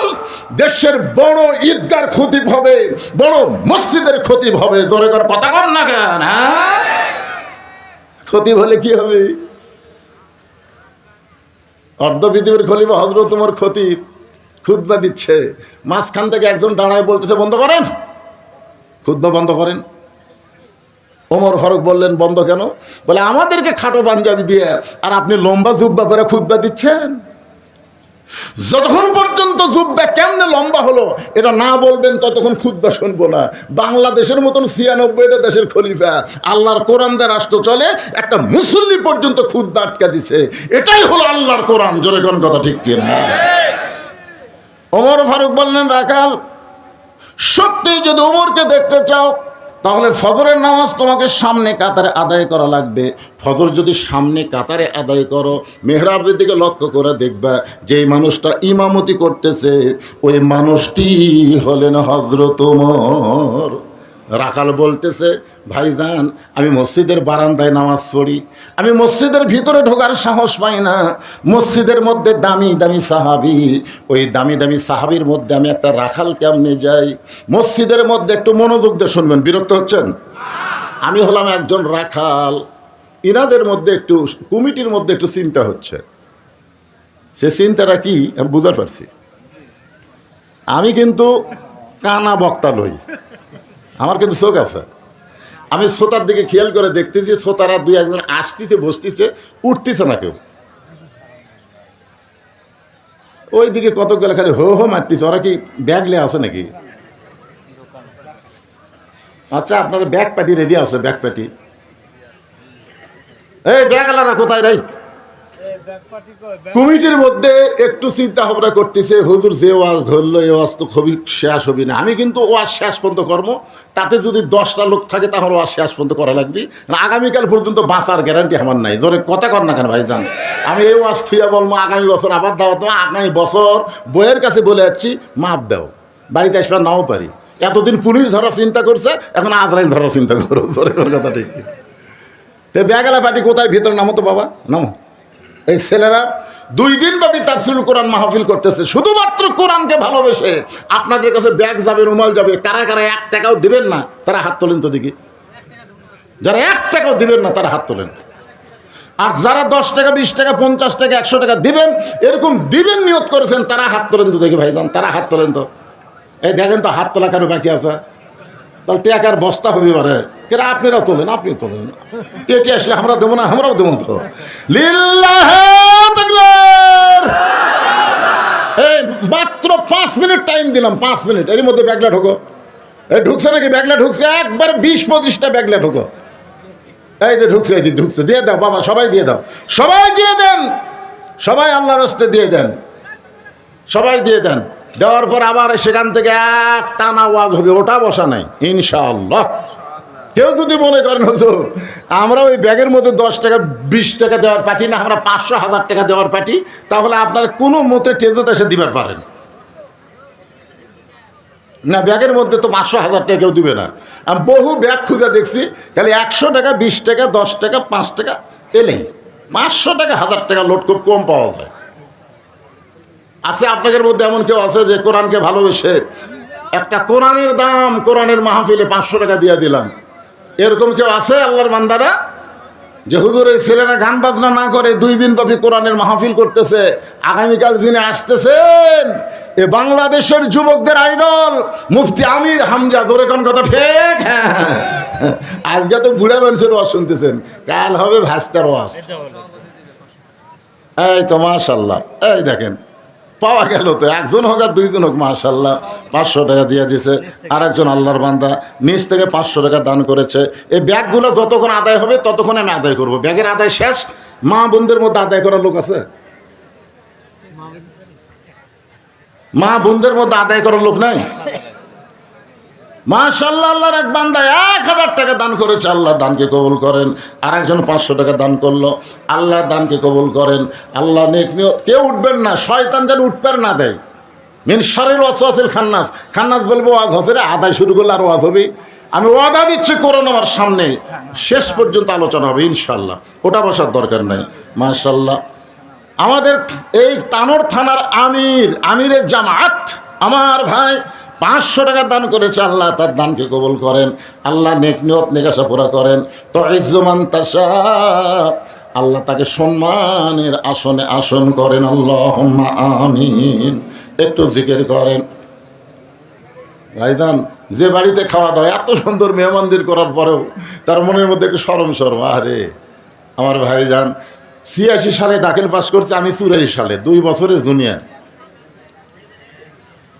S1: দেশের বড় ঈদগার খতিব হবে, বড় মসজিদের খতিব হবে। জোরে করে কথা কর না কেন? খতিব হলে কি হবে? অর্ধ পৃথিবীর খলিফা হযরত ওমর খতিব খুতবা দিচ্ছে, মাঝখান থেকে একজন দাঁড়ায় বলতেছে বন্ধ করেন, খুতবা বন্ধ করেন। ওমর ফারুক বললেন বন্ধ কেন? বলে আমাদেরকে খাটো পাঞ্জাবি দিয়ে আর আপনি লম্বা জুব্বা করে খুতবা দিচ্ছেন। যতক্ষণ পর্যন্ত জুব্বা কেমনে লম্বা হলো এটা না বলবেন ততক্ষণ খুতবা শুনবো না। বাংলাদেশের মতন ৯৬টা দেশের খলিফা, আল্লাহর কোরআন দিয়ে রাষ্ট্র চলে, একটা মুসল্লি পর্যন্ত খুতবা আটকা দিছে। এটাই হলো আল্লাহর কোরআন। জোরে কোন কথা ঠিক কিনা? ওমর ফারুক বললেন, রাখাল সত্যি যদি ওমরকে দেখতে চাও তাহলে ফজরের নামাজ তোমাকে সামনে কাতারে আদায় করা লাগবে। ফজর যদি সামনে কাতারে আদায় করো, মেহরাবের দিকে লক্ষ্য করে দেখবা যেই মানুষটা ইমামতি করতেছে ওই মানুষটি হলেন হযরত ওমর। রাখাল বলতেছে, ভাইজান আমি মসজিদের বারান্দায় নামাজ পড়ি, আমি মসজিদের ভিতরে ঢোকার সাহস পাই না। মসজিদের মধ্যে দামি দামি সাহাবি, ওই দামি দামি সাহাবির মধ্যে আমি একটা রাখাল কেমনে যাই? মসজিদের মধ্যে একটু মনোযোগ দিয়ে শুনবেন, বিরক্ত হচ্ছেন? আমি হলাম একজন রাখাল, ইনাদের মধ্যে একটু কমিটির মধ্যে একটু চিন্তা হচ্ছে। সে চিন্তাটা কি আমি বুঝতে পারছি। আমি কিন্তু কানা বক্তা লই, আমার কিন্তু চোখ আছে। আমি শ্রোতার দিকে খেয়াল করে দেখতেছি, শ্রোতারা দুই একজন আসতেছে, বসতেছে, উঠতেছে না কেউ। ওই দিকে কতগুলো খালি হো হো মারতেছে। ওরা কি ব্যাগ লে আছে নাকি? আচ্ছা আপনারা ব্যাগ পার্টি রেডি আছে? ব্যাগ পার্টি এই ব্যাগ আলারা কোথায় রাই? কমিটির মধ্যে একটু চিন্তা ভাবনা করতেছে, হুজুর যে ওয়াজ ধরলো এই ওয়াজ তো খুবই শেষ হবে না। আমি কিন্তু ওয়াজ শেষ পর্যন্ত কর্ম, তাতে যদি 10টা লোক থাকে তাহলে ওয়াজ শেষ পর্যন্ত করা লাগবে। আগামীকাল পর্যন্ত বাঁচার গ্যারান্টি আমার নাই। জোরে কথা কর না কেন ভাইজান? আমি এই ওয়াজ থুইয়া বলবো আগামী বছর আবার দাও, তো আগামী বছর বইয়ের কাছে বলে যাচ্ছি মাপ দাও, বাড়িতে আসবে নাও পারি। এতদিন পুলিশ ধরার চিন্তা করছে, এখন আজরাইল ধরার চিন্তা করো। জোরে কথা ঠিক। তো ব্যাগালা পার্টি কোথায়? ভিতরে নামো তো বাবা, নামো। এই ছেলেরা 2 দিন ব্যাপী তাফসীরুল কোরআন মাহফিল করতেছে শুধুমাত্র কোরআনকে ভালোবেসে। আপনাদের কাছে ব্যাগ যাবে, রুমাল যাবে, কারা কারা 1 টাকাও দিবেন না তারা হাত তোলেন তো দেখি। যারা 1 টাকাও দিবেন না তারা হাত তোলেন। আর যারা 10 টাকা, 20 টাকা, 50 টাকা, 100 টাকা দিবেন, এরকম দিবেন নিয়ত করেছেন, তারা হাত তোলেন তো দেখি ভাইজান, তারা হাত তোলেন তো। এই দেখেন তো হাত তোলা কারো বাকি আছে? তাহলে টাকার বস্তা হবে এবারে। কেরা আপনারা তোলেন, আপনি তোলেন। এটি আসলে আমরা দেবো না, আমরাও দেবো তো। লিল্লাহি তাকবীর। এই মাত্র 5 মিনিট টাইম দিলাম, 5 মিনিট। এর মধ্যে ব্যাগলা ঢোকো। এই ঢুকছে নাকি? ব্যাগলা ঢুকছে, একবার 20-25টা ব্যাগলা ঢোকো। এই যে ঢুকছে, এই যে ঢুকছে, দিয়ে দাও বাবা, সবাই দিয়ে দাও, সবাই দিয়ে দেন, সবাই আল্লাহর রাস্তায় দিয়ে দেন, সবাই দিয়ে দেন। দেওয়ার পর আবার সেখান থেকে এক টানা ওয়াজ হবে, ওটা বসা নাই ইনশাআল্লাহ। কেউ যদি মনে করেন হুজুর আমরা ওই ব্যাগের মধ্যে 10 টাকা 20 টাকা দেওয়ার পার্টি না, আমরা 500-1000 টাকা দেওয়ার পার্টি, তাহলে আপনার কোনো মতে টেজত এসে দিবার পারেন। না, ব্যাগের মধ্যে তো 500-1000 টাকা কেউ দিবে না। আমি বহু ব্যাগ খুঁজে দেখছি, খালি 100 টাকা, 20 টাকা, 10 টাকা, 5 টাকা এলেই। 500 টাকা 1000 টাকা লোড খুব কম পাওয়া যায়। আছে আপনাদের মধ্যে এমন কেউ আছে যে কোরআনকে ভালোবেসে একটা কোরআনের দাম, কোরআনের মাহফিলে 500 টাকা দিয়ে দিলাম, এরকম কেউ আছে আল্লাহর বান্দারা? যে হুজুর এই ছেলেরা গান বাজনা না করে 2 দিন ব্যাপী কোরআনের মাহফিল করতেছে, আগামীকাল দিনে আসতেছেন এ বাংলাদেশের যুবকদের আইডল মুফতি আমির হামজা, জোরে কোন কথা ঠিক? হ্যাঁ, আজকে তো বুড়া মানুষের ওয়াজ শুনতেছেন, কাল হবে ভাস্তার ওয়াজ। এই তো মাশাল্লাহ, এই দেখেন পাওয়া গেল তো, একজন হোক আর 2 জন হোক, মাশাল্লাহ 500 টাকা দিয়ে দিয়েছে। আর একজন আল্লাহর বান্দা নিজ থেকে 500 টাকা দান করেছে। এই ব্যাগগুলো যতক্ষণ আদায় হবে ততক্ষণ আমি আদায় করব। ব্যাগের আদায় শেষ, মা বোনদের মধ্যে আদায় করার লোক আছে? মা বোনদের মধ্যে আদায় করার লোক নাই? মাশাআল্লাহ, আল্লাহর এক বান্দা 1000 টাকা দান করেছে, আল্লাহ দানকে কবুল করেন। আর একজন 500 টাকা দান করলো, আল্লাহ দানকে কবুল করেন। আল্লাহ নেক নিয়ত, কেউ উঠবেন না, শয়তান যেন উঠপার না দেয়। মিন শারিল ওয়াসওয়াসিল খান্নাস, খান্নাস বলবো ওয়াজ হচ্ছে রে, আদায় শুরু করলে আর ওয়াজ হবে। আমি ওয়াদা দিচ্ছি কোরআন আমার সামনে শেষ পর্যন্ত আলোচনা হবে ইনশাল্লাহ, ওটা বসার দরকার নাই। মাশাআল্লাহ, আমাদের এই তানোর থানার আমিরের জামাত আমার ভাই 500 টাকা দান করেছে, আল্লাহ তার দানকে কবুল করেন। আল্লাহ নেক নিয়ত নেকাশা পুরা করেন। তো ইজ্জুমান তাশা, আল্লাহ তাকে সম্মানের আসনে আসন করেন। আল্লাহুম্মা আমিন। একটু জিকির করেন ভাইজান। যে বাড়িতে খাওয়া দাওয়া এত সুন্দর মেহমানদের করার পরেও তার মনের মধ্যে একটু শরম, আরে আমার ভাইজান 86 সালে দাখিল পাস করছে, আমি 84 সালে, 2 বছরের জুনিয়র।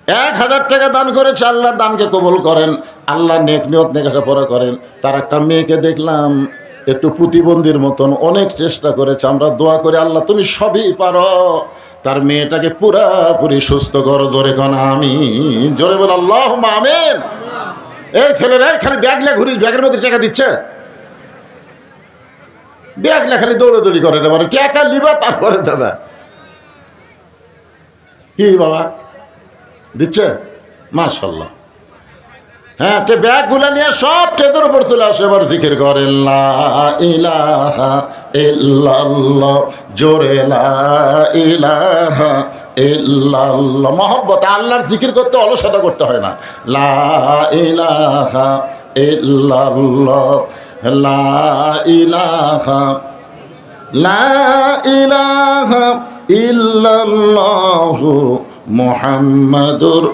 S1: 1000 টাকা দান করেছে, আল্লাহ দানকে কবুল করেন। আল্লাহ নেক নিয়ত নেকাশা পড়া করেন। তার একটা মেয়েকে দেখলাম একটু প্রতিবন্ধীর মতন, অনেক চেষ্টা করেছে। আমরা দোয়া করি আল্লাহ তুমি সবই পারো, তার মেয়েটাকে পুরাপুরি সুস্থ করো। জোরে কোন আমিন, জোরে বল আল্লাহুম্মা আমিন। এই ছেলেরা খালি ব্যাগ নিয়ে ঘুরিস, ব্যাগের মধ্যে টাকা দিচ্ছে, ব্যাগ নিয়ে খালি দৌড়াদৌড়ি করে, বলে টাকা লিবা তারপরে দাদা কি বাবা দিচ্ছে। মাশাআল্লাহ, হ্যাঁ, ব্যাগগুলো নিয়ে সব টেজের উপর চলে আসে। এবার জিকির করেন লা ইলাহা ইল্লাল্লাহ, জোরে লা ইলাহা ইল্লাল্লাহ। মহব্বতে আল্লাহর জিকির করতে অলসতা করতে হয় না। লা ইলাহা ইল্লাল্লাহ, লা ইলাহা, লা ইলাহা ইল্লাল্লাহু মুহাম্মাদুর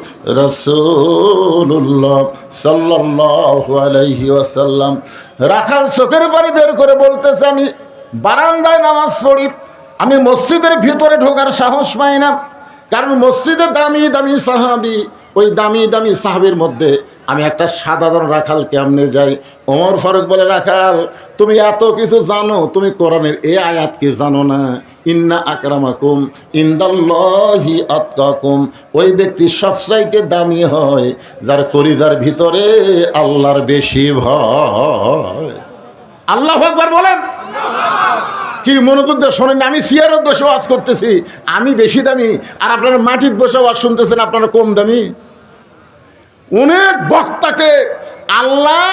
S1: রাসূলুল্লাহ সাল্লাল্লাহু আলাইহি ওয়াসাল্লাম। রাখাল চোখের পানি বের করে বলতেছে, আমি বারান্দায় নামাজ পড়ি, আমি মসজিদের ভিতরে ঢোকার সাহস পাই না, কারণ মসজিদে দামি দামি সাহাবী, ওই দামি দামি সাহাবীর মধ্যে আমি একটা সাধারণ রাখাল কেমনে যাই? ওমর ফারুক বলে, রাখাল তুমি এত কিছু জানো, তুমি কোরআনের এই আয়াত কি জানো না? ইন্না আকরামাকুম ইনদাল্লাহি আতকাকুম, ওই ব্যক্তি সবচাইতে দামি হয় যার কলিজার ভিতরে আল্লাহর বেশি ভয়। আল্লাহু আকবার বলেন। কি মনোযোগ দিয়ে শোনেন, আমি চেয়ারত বসে ওয়াজ করতেছি, আমি বেশি দামি, আর আপনারা মাটিতে বসে ওয়াজ শুনতেছেন, আপনারা কম দামি। অনেক বক্তাকে আল্লাহ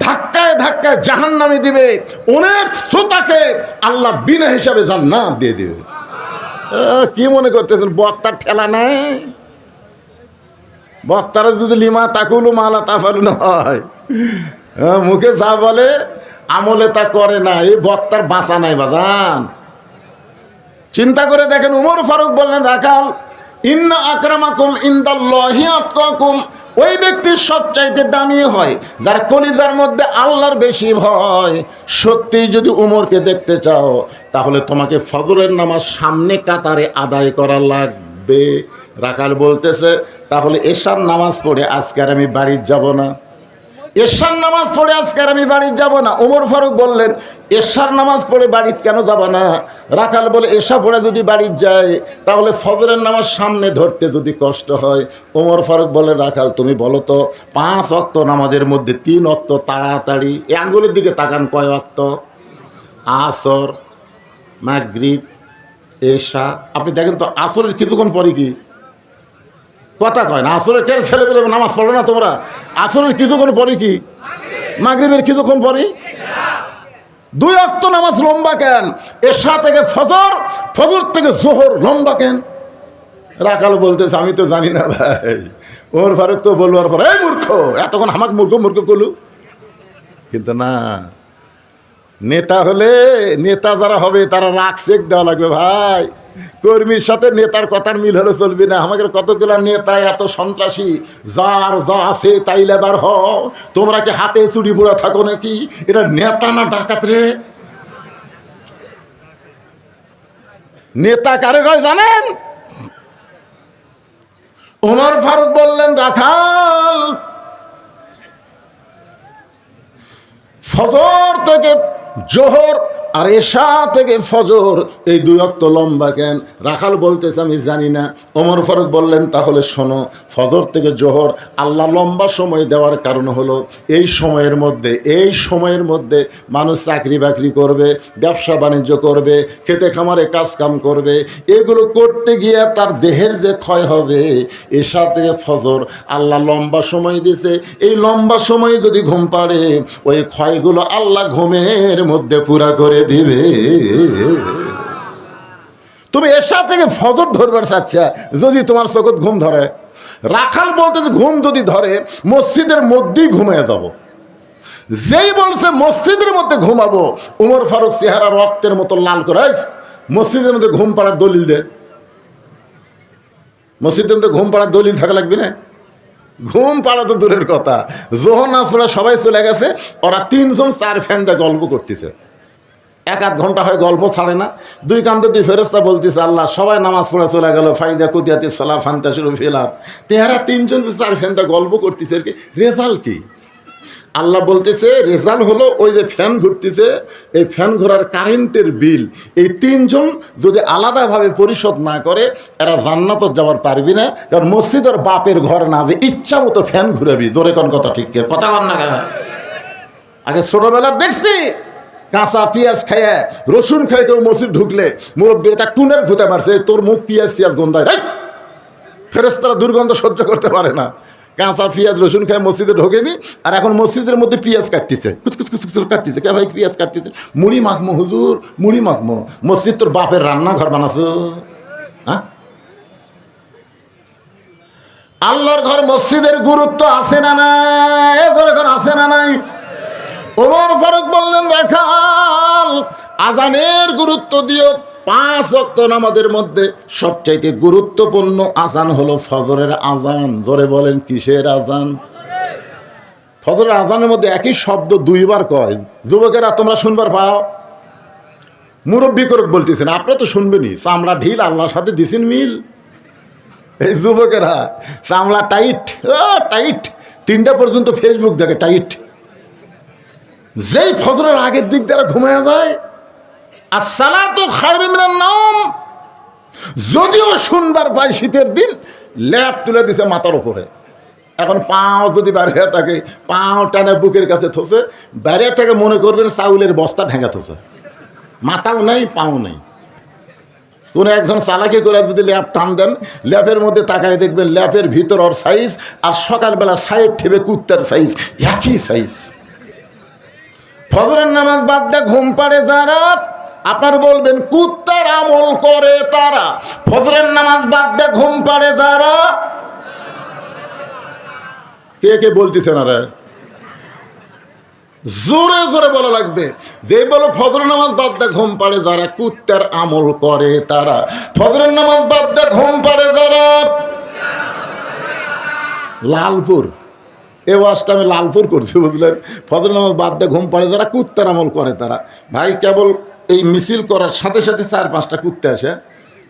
S1: ধাক্কায় ধাক্কায় জাহান্নামে দিবে, অনেক শ্রোতাকে আল্লাহ বিনা হিসাবে জান্নাত দিয়ে দিবে। কি মনে করতেছেন বক্তার ঠেলা নাই? বক্তারা যদি লিমা তাকুলু মালা তাফালু না হয়, মুখে যা বলে আমলে তা করে না, এই বক্তার বাঁচা নাই বাজান। চিন্তা করে দেখেন, উমর ফারুক বললেন, রাখাল ইন্না আকরামাকুম ইনদাল্লাহি আতকাকুম, ওই ব্যক্তির সবচাইতে দামি হয় যার কলিজার মধ্যে আল্লাহর বেশি ভয়। সত্যিই যদি উমরকে দেখতে চাও তাহলে তোমাকে ফজরের নামাজ সামনে কাতারে আদায় করা লাগবে। রাখাল বলতেছে, তাহলে এশার নামাজ পড়ে আজকে আর আমি বাড়ি যাব না, এশার নামাজ পড়ে আজকে আর আমি বাড়ি যাব না। ওমর ফারুক বললেন, এশার নামাজ পড়ে বাড়িতে কেন যাব না? রাখাল বলে, এশা পড়ে যদি বাড়ি যায় তাহলে ফজরের নামাজ সামনে ধরতে যদি কষ্ট হয়। ওমর ফারুক বলে, রাখাল তুমি বলো তো 5 ওয়াক্ত নামাজের মধ্যে 3 ওয়াক্ত তাড়াতাড়ি, এই আঙ্গুলের দিকে তাকান, কয় ওয়াক্ত? আসর, মাগরিব, এশা। আপনি দেখেন তো আসরের কিছুক্ষণ পরে কি কথা কয় না। আসরের কে ছেলে পেলে নামাজ পড়ো না তোমরা? আসরের কিছুক্ষণ পরে কি? মাগরিবের কিছুক্ষণ পরে। 2 ওয়াক্ত নামাজ লম্বা কেন? এশা থেকে ফজর, ফজর থেকে জোহর লম্বা কেন? রাখাল বলতেছে আমি তো জানি না ভাই। ওমর ফারুক তো বলবার পর এই মূর্খ, এতক্ষণ আমাকে মূর্খ মূর্খ করলু। কিন্তু না, নেতা হলে, নেতা যারা হবে তারা রাগ চেক দেওয়া লাগবে ভাই। কর্মীর সাথে নেতার কথার মিল হলে চলবে না। আমাদের কতগুলা নেতা এত সন্ত্রাসী, যার যা আছে তাই লেবার হও। তোমরা কি হাতে চুরি বুড়া থাকো নাকি? এটা নেতা না ডাকাত রে? নেতা কারে কয় জানেন? ওমর ফারুক বললেন রাখাল, ফজর থেকে জোহর আর এশা থেকে ফজর এই 2 ওয়াক্ত লম্বা কেন? রাখাল বলতেছে আমি জানি না। ওমর ফারুক বললেন তাহলে শোনো, ফজর থেকে জোহর আল্লাহ লম্বা সময় দেওয়ার কারণ হলো এই সময়ের মধ্যে মানুষ চাকরি বাকরি করবে, ব্যবসা বাণিজ্য করবে, খেতে খামারে কাজ কাম করবে। এগুলো করতে গিয়ে তার দেহের যে ক্ষয় হবে, এশা থেকে ফজর আল্লাহ লম্বা সময় দিছে। এই লম্বা সময় যদি ঘুম পাড়ে, ওই ক্ষয়গুলো আল্লাহ ঘুমের মধ্যে পুরা করে দিবে। তুমি এশা থেকে ফজর ধরবার চাচ্ছা, যদি তোমার চোখত ঘুম ধরে, রাখাল বলতে ঘুম যদি ধরে মসজিদের মধ্যেই ঘুমিয়ে যাব। যেই বলছে মসজিদের মধ্যে ঘুমাবো, উমর ফারুক চেহারা রক্তের মতো লাল করে মসজিদের মধ্যে ঘুম পাড়ার দলিল দে। মসজিদের মধ্যে ঘুম পাড়ার দলিল থাকা লাগবে না? ঘুম পাড়া তো দূরের কথা, জোহর নামাজ পড়া সবাই চলে গেছে, ওরা 3 জন 4 ফ্যান দিয়ে গল্প করতেছে। 1-8 ঘন্টা হয় গল্প ছাড়ে না। 2 কান্দে 2 ফেরেশতা বলতেছে আল্লাহ সবাই নামাজ পড়ে চলে গেল, ফাইজা কুতিয়াতি সলা ফান্তা শুরু ফেলার। তেহারা 3 জন 4 ফ্যান দিয়ে গল্প করতেছে। রেজাল্ট কি? আল্লাহ বলতেছে রেজাল্ট হলো ওই যে ফ্যান ঘুরতেছে, এই ফ্যান ঘোরার কারেন্টের বিল এই 3 জন যদি আলাদাভাবে পরিশোধ না করে, এরা জান্নাত যাওয়ার পারবি না। কারণ মসজিদের বাপের ঘর না, যে ইচ্ছা মতো ফ্যান ঘুরাবি। জোরে কোন কথা ঠিক কথা বল না? আগে ছোটবেলা দেখছি কাঁচা পেঁয়াজ খাইয়া রসুন খাই কেউ মসজিদ ঢুকলে মুরব্বীরা তা টুনের ঘুতে মারছে, তোর মুখ পেঁয়াজ গন্ধায়। ফেরেশতারা দুর্গন্ধ সহ্য করতে পারে না। কাঁচা পেঁয়াজ রসুন খায় মসজিদে ঢোকেনি, আর এখন মসজিদের মধ্যে পেঁয়াজ কাটতেছে, কুচকুচ কাটতেছে। কে ভাই পেঁয়াজ কাটতেছে? মুড়ি মাখমো হুজুর, মুড়ি মাখমো। মসজিদ তোর বাপের রান্নাঘর বানাছো? হ্যাঁ, আল্লাহর ঘর মসজিদের গুরুত্ব আছে না নাই? আছে না নাই? ওমর ফারুক বললেন রাখাল, আজানের গুরুত্ব দিও। 5 ওয়াক্ত নামাজের মধ্যে সবচাইতে গুরুত্বপূর্ণ আজান হলো ফজরের আজান। জোরে বলেন কিসের আজান? ফজরের আজানের মধ্যে একই শব্দ 2 বার কয়। যুবকেরা তোমরা শুনবার পাও? মুরব্বী করক বলতেছেন, আপনারা তো শুনবেনই। চামড়া ঢিল, আল্লাহর সাথে দিছেন মিল। এই যুবকেরা চামড়া টাইট, টাইট। 3টা পর্যন্ত ফেসবুক দেখে টাইট। যেই ফজরের আগের দিক দ্বারা ঘুমায়া যায়, আসসালাতু খায়রুম মিনান নাওম, যদিও শুনবার পাই শীতের দিন, ল্যাপ তুলে দিছে মাথার উপরে। এখন পাও যদি বাইরে থাকে, পাও টানে বুকের কাছে থসে, বাইরে থেকে মনে করবেন চাউলের বস্তা ঢেঙ্গা থসে। মাথাও নেই, পাও নেই। কোনো একজন চালাকি করে যদি ল্যাপ টান দেন, ল্যাপের মধ্যে তাকায় দেখবেন ল্যাপের ভিতর ওর সাইজ আর সকালবেলা সাইড ঠেবে কুত্তার সাইজ একই সাইজ। ফজরের নামাজ বাদ দিয়ে ঘুম পাড়ে যারা, আপনার বলবেন কুত্তার আমল করে তারা। ফজরের নামাজ বাদ দিয়ে ঘুম পাড়ে যারা, কে কে বলতেছে না রে? জোরে জোরে বলা লাগবে। যে বলো ফজরের নামাজ বাদ দিয়ে ঘুম পাড়ে যারা, কুত্তার আমল করে তারা। ফজরের নামাজ বাদ দিয়ে ঘুম পাড়ে যারা, লালপুর এ ওয়াজটা আমি লালপুর করছি, বুঝলেন? ফজর নামাজ বাদ দিয়ে ঘুম পাড়ে যারা, কুত্তার আমল করে তারা। ভাই কেবল এই মিছিল করার সাথে সাথে 4-5টা কুত্তে আসে,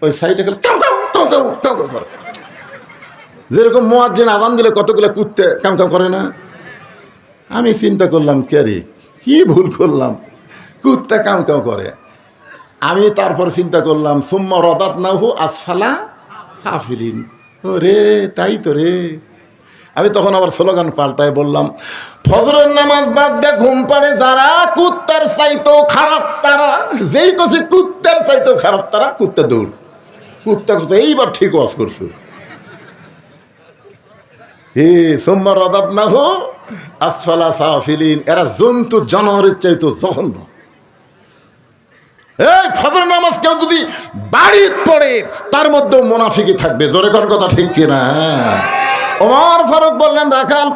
S1: ওই সাইডে গেলে করে। যেরকম মুয়াজ্জিন আযান দিলে কতগুলো কুত্তে কাম করে না? আমি চিন্তা করলাম কে রে, কি ভুল করলাম, কুত্তে কাম করে। আমি তারপর চিন্তা করলাম সুম্মা রাদাদনাহু আসফালা সাফিলিন। ও রে, তাই তো রে। আমি তখন আবার স্লোগান পাল্টায় বললাম, ফজরের নামাজ বাদ দিয়ে ঘুম পাড়ে যারা, কুত্তার চাইতেও খারাপ তারা। যেই কছে কুত্তার চাইতেও খারাপ তারা, কুত্তা দৌড়। কুত্তা কছে এইবার ঠিক ওয়াজ করছো। হে সুম্মা রাদাদনাহু আসফালা সাফিলিন। এরা জন্তু জানোয়ারের চাইতো জঘন্য। এই ফজর নামাজ কেউ যদি বাড়ি পড়ে তার মধ্যেও মুনাফিকি থাকবে। জোরে কোন কথা ঠিক কিনা? ওমর ফারুক বললেন, রাখাল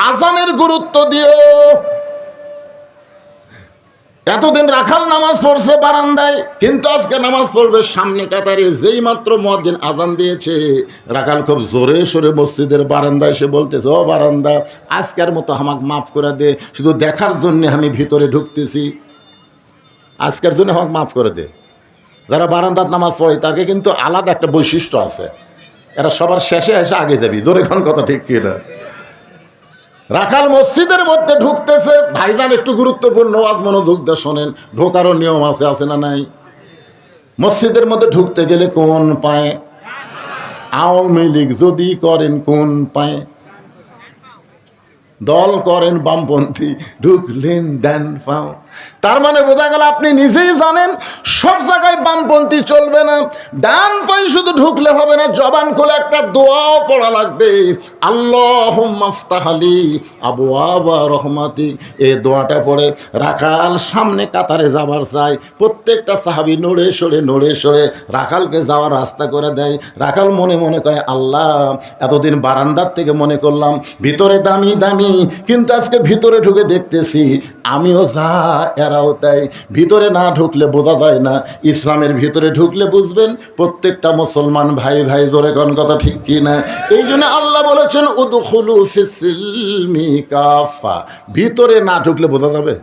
S1: আজানের গুরুত্ব দিও। এতদিন রাখাল নামাজ পড়ছে বারান্দায়, কিন্তু আজকে নামাজ পড়বে সামনে কাতারে। যেই মাত্র মুয়াজ্জিন আজান দিয়েছে, রাখাল খুব জোরে সোরে মসজিদের বারান্দায় এসে বলতেছে, ও বারান্দা, আজকের মতো আমাকে মাফ করে দে, শুধু দেখার জন্য আমি ভিতরে ঢুকতেছি, আজকের জন্য আমাকে মাফ করে দে। যারা বারান্দাত নামাজ পড়ে তাকে কিন্তু আলাদা একটা বৈশিষ্ট্য আছে, এরা সবার শেষে এসে আগে যাবি। জোরে কোন কথা ঠিক কিনা? রাখাল মসজিদের মধ্যে ঢুকতেছে। ভাইজান একটু গুরুত্বপূর্ণ আজ মনোযোগ দিয়ে শোনেন, ঢোকারও নিয়ম আছে না নাই? মসজিদের মধ্যে ঢুকতে গেলে কোন পায়ে? আওয়ামী লীগ যদি করেন কোন পায়ে? দল করেন বামপন্থী, ঢুকলেন ডান পাও। তার মানে বোঝা গেল আপনি নিজেই জানেন সব জায়গায় বামপন্থী চলবে না। ডান পায়ে শুধু ঢুকলে হবে না, জবান খুলে একটা দোয়াও পড়া লাগবে, আল্লাহুম্মা আফতাহ লি আবওয়াবা রহমাতিক। এই দোয়াটা পড়ে রাখাল সামনে কাতারে যাবার চাই। প্রত্যেকটা সাহাবী নড়ে সরে রাখালকে যাওয়ার রাস্তা করে দেয়। রাখাল মনে মনে কয়, আল্লাহ, এতদিন বারান্দার থেকে মনে করলাম ভিতরে দামি দামি, কিন্তু আজকে ভিতরে ঢুকে দেখতেছি আমিও যা এরাও তাই। ভিতরে না ঢুকলে বোঝা যায় না, ইসলামের ভিতরে ঢুকলে বুঝবেন প্রত্যেকটা মুসলমান ভাই ভাই। জোরে কোন কথা ঠিক কি না? এই জন্য আল্লাহ বলেছেন, উদখুলু ফিস-সিলমি কাফা। ভিতরে না ঢুকলে বোঝা যাবে।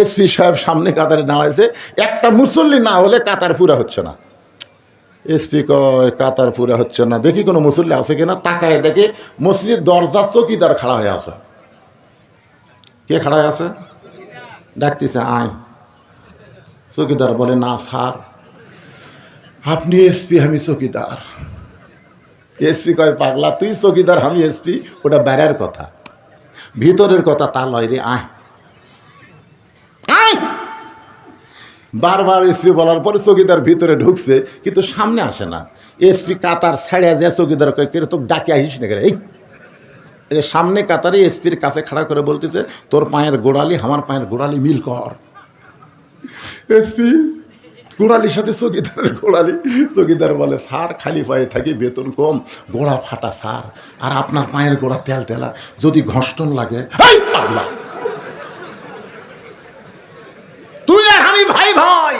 S1: এসপি সাহেব সামনে কাতারে দাঁড়াইছে, একটা মুসল্লি না হলে কাতার পুরা হচ্ছে না। এসপি কয়, কাতার পুরা হচ্ছে না, দেখি কোনো মুসল্লি আছে কিনা। তাকায় দেখে মসজিদের দরজার চৌকিদার খাড়া হয়ে আছে। কে খাড়া হয়ে আছে? ডাকতেছে, আয়। চৌকিদার বলে, না স্যার, আপনি এসপি, আমি চৌকিদার। এসপি কয়, পাগলা, তুই চৌকিদার, আমি এসপি, ওটা বাইরের কথা, ভিতরের কথা তা লয় রে, আয় আয়। বারবার এসপি বলার পরে চৌকিদার ভিতরে ঢুকছে, কিন্তু সামনে আসে না। এসপি কাতার ছাড়িয়া দেয়। চৌকিদার কয়, কেরে তোকে ডাকে আহিস না কেরে? এই সামনে কাতারে এসপির কাছে খাড়া করে বলতেছে, তোর পায়ের গোড়ালি আমার পায়ের গোড়ালি মিল কর। এসপি গোড়ালির সাথে চৌকিদারের গোড়ালি। চৌকিদার বলে, স্যার, খালি পায়ে থাকি, বেতন কম, গোড়া ফাটা স্যার, আর আপনার পায়ের গোড়া তেল তেলা, যদি ঘষ্টন লাগে। পাগলা, তুই আর আমি ভাই ভাই,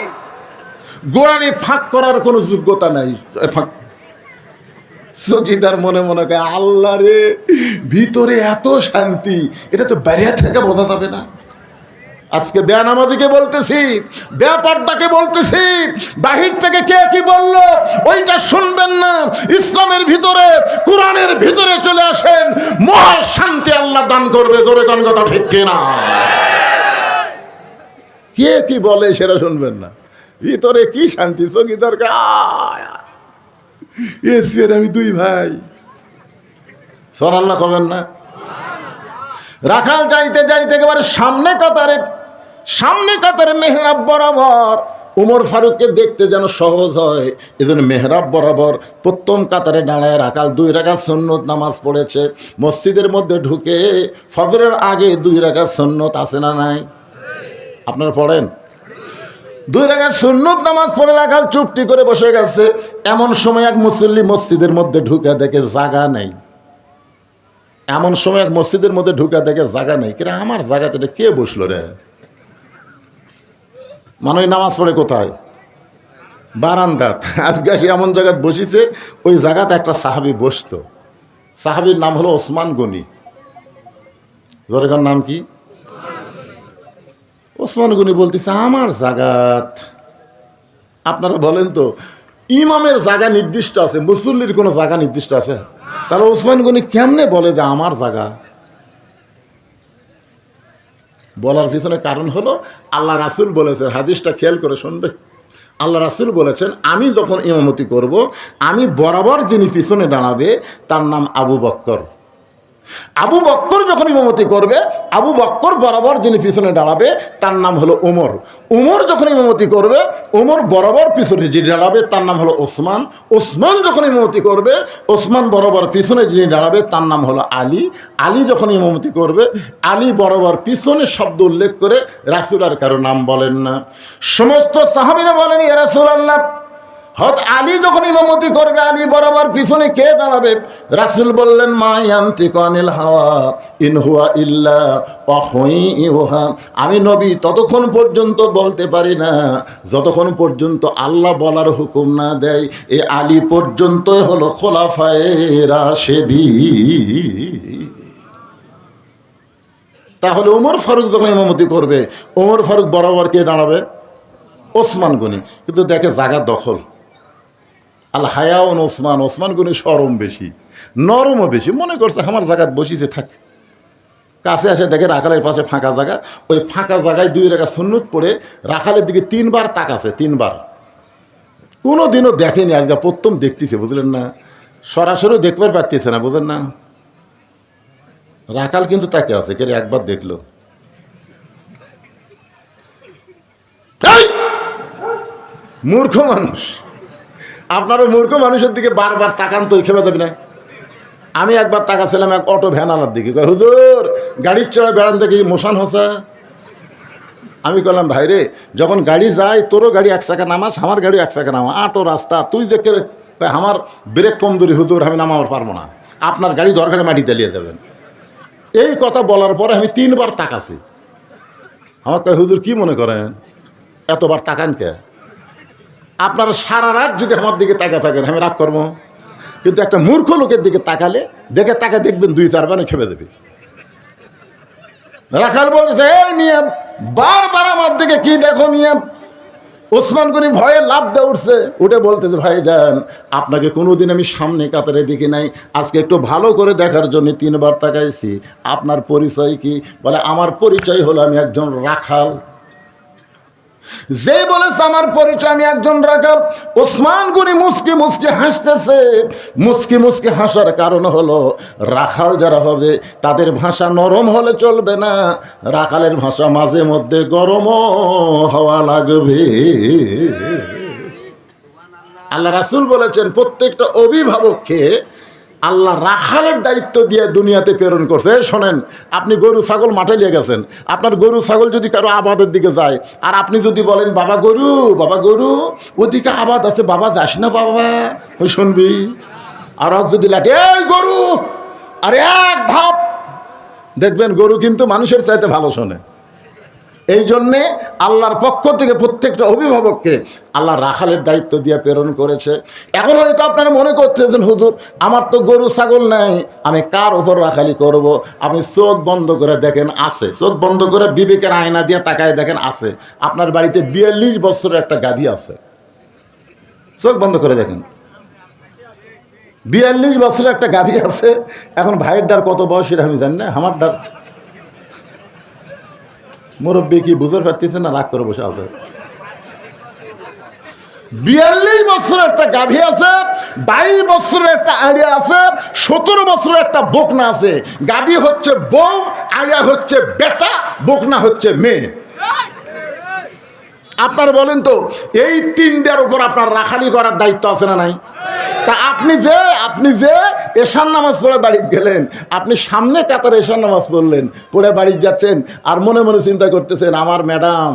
S1: গোড়ালি ফাঁক করার কোনো যোগ্যতা নাই। চৌকিদার মনে মনে কয়, আল্লাহ রে, ভিতরে এত শান্তি, এটা তো বাইরে থেকে বোঝা যাবে না। আজকে বেনামাজিকে বলতেছি, বেপর্দাকে বলতেছি, বাহির থেকে কে কি বললো ওইটা শুনবেন না। ইসলামের ভিতরে, কোরআনের ভিতরে চলে আসেন, মহা শান্তি আল্লাহ দান করবে। জোরে কোন কথা ঠিক কিনা? কে কি বলে সেটা শুনবেন না, ভিতরে কি শান্তি। চৌকিদারকে এসপি আমি দুই ভাই, সুবহানাল্লাহ কবেন না? রাখাল যাইতে যাইতে একেবারে সামনে কাতারে মেহরাব বরাবর। উমর ফারুককে দেখতে যেন সহজ হয়, এজন্য মেহরাব বরাবর প্রথম কাতারে দাঁড়ায় রাখাল 2 রাকাত সুন্নত নামাজ পড়েছে। মসজিদের মধ্যে ঢুকে ফজরের আগে 2 রাকাত সুন্নত আছে না নাই? আপনারা পড়েন? 2 রাকাত সুন্নত নামাজ পড়ে রাখাল চুপটি করে বসে গেছে। এমন সময় এক মুসল্লি মসজিদের মধ্যে ঢুকে দেখে জায়গা নেই। এমন সময় এক মসজিদের মধ্যে ঢুকে দেখে জায়গা নেই। কিরে, আমার জায়গাতে কে বসলো রে? মানে নামাজ পড়ে কোথায়? বারান্দাত। আজকে আসি এমন জায়গায় বসিছে, ওই জায়গাতে একটা সাহাবী বসতো। সাহাবীর নাম হলো ওসমান গনি। জোরেকার নাম কি? ওসমান গনি বলতেছে, আমার জায়গাত। আপনারা বলেন তো, ইমামের জায়গা নির্দিষ্ট আছে, মুসল্লির কোনো জায়গা নির্দিষ্ট আছে? তাহলে ওসমান গনি কেমনে বলে যে আমার জায়গা? বলার পিছনে কারণ হলো, আল্লাহ রাসূল বলেছেন, হাদিসটা খেয়াল করে শুনবে। আল্লাহ রাসূল বলেছেন, আমি যখন ইমামতি করব, আমি বরাবর যিনি পিছনে দাঁড়াবে তার নাম আবু বকর। আবু বক্কর যখন ইমামতি করবে, আবু বক্কর বরাবর যিনি পিছনে দাঁড়াবে তার নাম হলো ওমর। ওমর যখন ইমামতি করবে, ওমর বরাবর পিছনে যিনি দাঁড়াবে তার নাম হলো ওসমান। ওসমান যখন ইমামতি করবে, ওসমান বরাবর পিছনে যিনি দাঁড়াবে তার নাম হলো আলী। আলী যখন ইমামতি করবে, আলী বরাবর পিছনে শব্দ উল্লেখ করে রাসূল আর কারো নাম বলেন না। সমস্ত সাহাবীরা বলেন, ইয়া রাসূলুল্লাহ, হযরত আলী যখন ইমামতি করবে, আলী বরাবর পিছনে কে দাঁড়াবে? রাসূল বললেন, মা ইয়ানতিকু আনিল হাওয়া ইন হুয়া ইল্লা ওয়াহয়ুহা। আমি নবী ততক্ষণ পর্যন্ত বলতে পারি না যতক্ষণ পর্যন্ত আল্লাহ বলার হুকুম না দেয়। এই আলী পর্যন্তই হলো খোলাফায়ে রাশেদিন। তাহলে ওমর ফারুক যখন ইমামতি করবে, ওমর ফারুক বরাবর কে দাঁড়াবে? ওসমান গনি। কিন্তু দেখে জায়গা দখল। আল হায়াউন ওসমান, ওসমান গনি সরম বেশি, নরমও বেশি। মনে করছে আমার জায়গায় বসিছে থাক। কাছে আসে দেখে রাখালের পাশে ফাঁকা জায়গা। ওই ফাঁকা জায়গায় 2 রাকাত সুন্নত পড়ে রাখালের দিকে 3 বার তাকাছে, 3 বার। কোনো দিনও দেখেনি, আজকে প্রথম দেখতেছে, বুঝলেন না? সরাসরি দেখবার পারতেছে না, বুঝলেন না? রাখাল কিন্তু তাকে আছে, কে একবার দেখলো। মূর্খ মানুষ। আপনারও মূর্খ মানুষের দিকে বারবার তাকান তো খেপে যাবে না। আমি একবার তাকাছিলাম এক অটো ভ্যানালার দিকে, কয় হুজুর গাড়ির চড়া বেড়ান দেখি মোশান হসা। আমি বললাম, ভাইরে যখন গাড়ি যায় তোরও গাড়ি 1 চাকা নামাস, আমার গাড়ি 1 চাকা নামা, আটো রাস্তা, তুই যে আমার ব্রেক কমজোরি হুজুর, আমি নামাবার পারবো না, আপনার গাড়ি দরকারে মাটি চালিয়ে যাবেন। এই কথা বলার পরে আমি 3 বার তাকাছি। আমার কয় হুজুর কি মনে করেন এতবার তাকান কে? আপনারা সারা রাত যদি আমার দিকে তাকা থাকেন আমি রাগ করবো, কিন্তু একটা মূর্খ লোকের দিকে তাকালে তাকে দেখবেন 2-4 বার খেপে দেবে। রাখাল বলছে, এই নিয়ে বারবার আমার দিকে কি দেখো নিয়ে। ওসমান গনি ভয়ে লাফ দিয়ে উঠছে, উঠে বলতেছে, ভাই যান আপনাকে কোনোদিন আমি সামনে কাতারে দেখি নাই, আজকে একটু ভালো করে দেখার জন্য 3 বার তাকাইছি। আপনার পরিচয় কি? বলে, আমার পরিচয় হলো আমি একজন রাখাল। যে বলেছে আমার পরিচয় আমি একজন রাখাল, ওসমান গনি মুস্কি মুস্কি হাসতেছে। মুস্কি মুস্কি হাসার কারণ হলো রাখাল যারা হবে তাদের ভাষা নরম হলে চলবে না, রাখালের ভাষা মাঝে মধ্যে গরমও হওয়া লাগবে। আল্লাহ রাসূল বলেছেন, প্রত্যেকটা অভিভাবককে আল্লাহ রাখালের দায়িত্ব দিয়ে দুনিয়াতে প্রেরণ করছে। শোনেন, আপনি গরু ছাগল মাঠে নিয়ে গেছেন, আপনার গরু ছাগল যদি কারো আবাদের দিকে যায়, আর আপনি যদি বলেন বাবা গরু ওদিকে আবাদ আছে, বাবা যাস না বাবা, ওই শুনবি। আর যদি লাঠি, এই গরু, আর এক ধাপ, দেখবেন গরু কিন্তু মানুষের চাইতে ভালো শোনে। এই জন্যে আল্লাহর পক্ষ থেকে প্রত্যেকটা অভিভাবককে আল্লাহ রাখালের দায়িত্ব দিয়ে প্রেরণ করেছে। এখন হয়তো আপনারা মনে করতেছেন, হুজুর আমার তো গরু ছাগল নাই, আমি কার উপর রাখালি করব? আপনি চোখ বন্ধ করে দেখেন, আছে। চোখ বন্ধ করে বিবেকের আয়না দিয়ে তাকায় দেখেন, আছে। আপনার বাড়িতে 42 বছরের একটা গাভী আছে, চোখ বন্ধ করে দেখেন, 42 বছরের একটা গাভী আছে। এখন ভাইয়ের ডার কত বয়সের আমি জানি না, আমার ডার মুরব্বী কি বুঝতে পারতেছেন না, রাগ করে বসে আছে। 42 বছরের একটা গাভী আছে, 22 বছরের একটা আড়িয়া আছে, 17 বছরের একটা বকনা আছে। গাভী হচ্ছে বউ, আড়িয়া হচ্ছে বেটা, বকনা হচ্ছে মেয়ে। আপনারা বলেন তো, এই 3টার উপর আপনার রাখালি করার দায়িত্ব আছে না নাই? তা আপনি যে এশার নামাজ পড়ে বাড়ি গেলেন, আপনি সামনে কাতারে এশার নামাজ পড়লেন, পড়ে বাড়ি যাচ্ছেন, আর মনে মনে চিন্তা করতেছেন আমার ম্যাডাম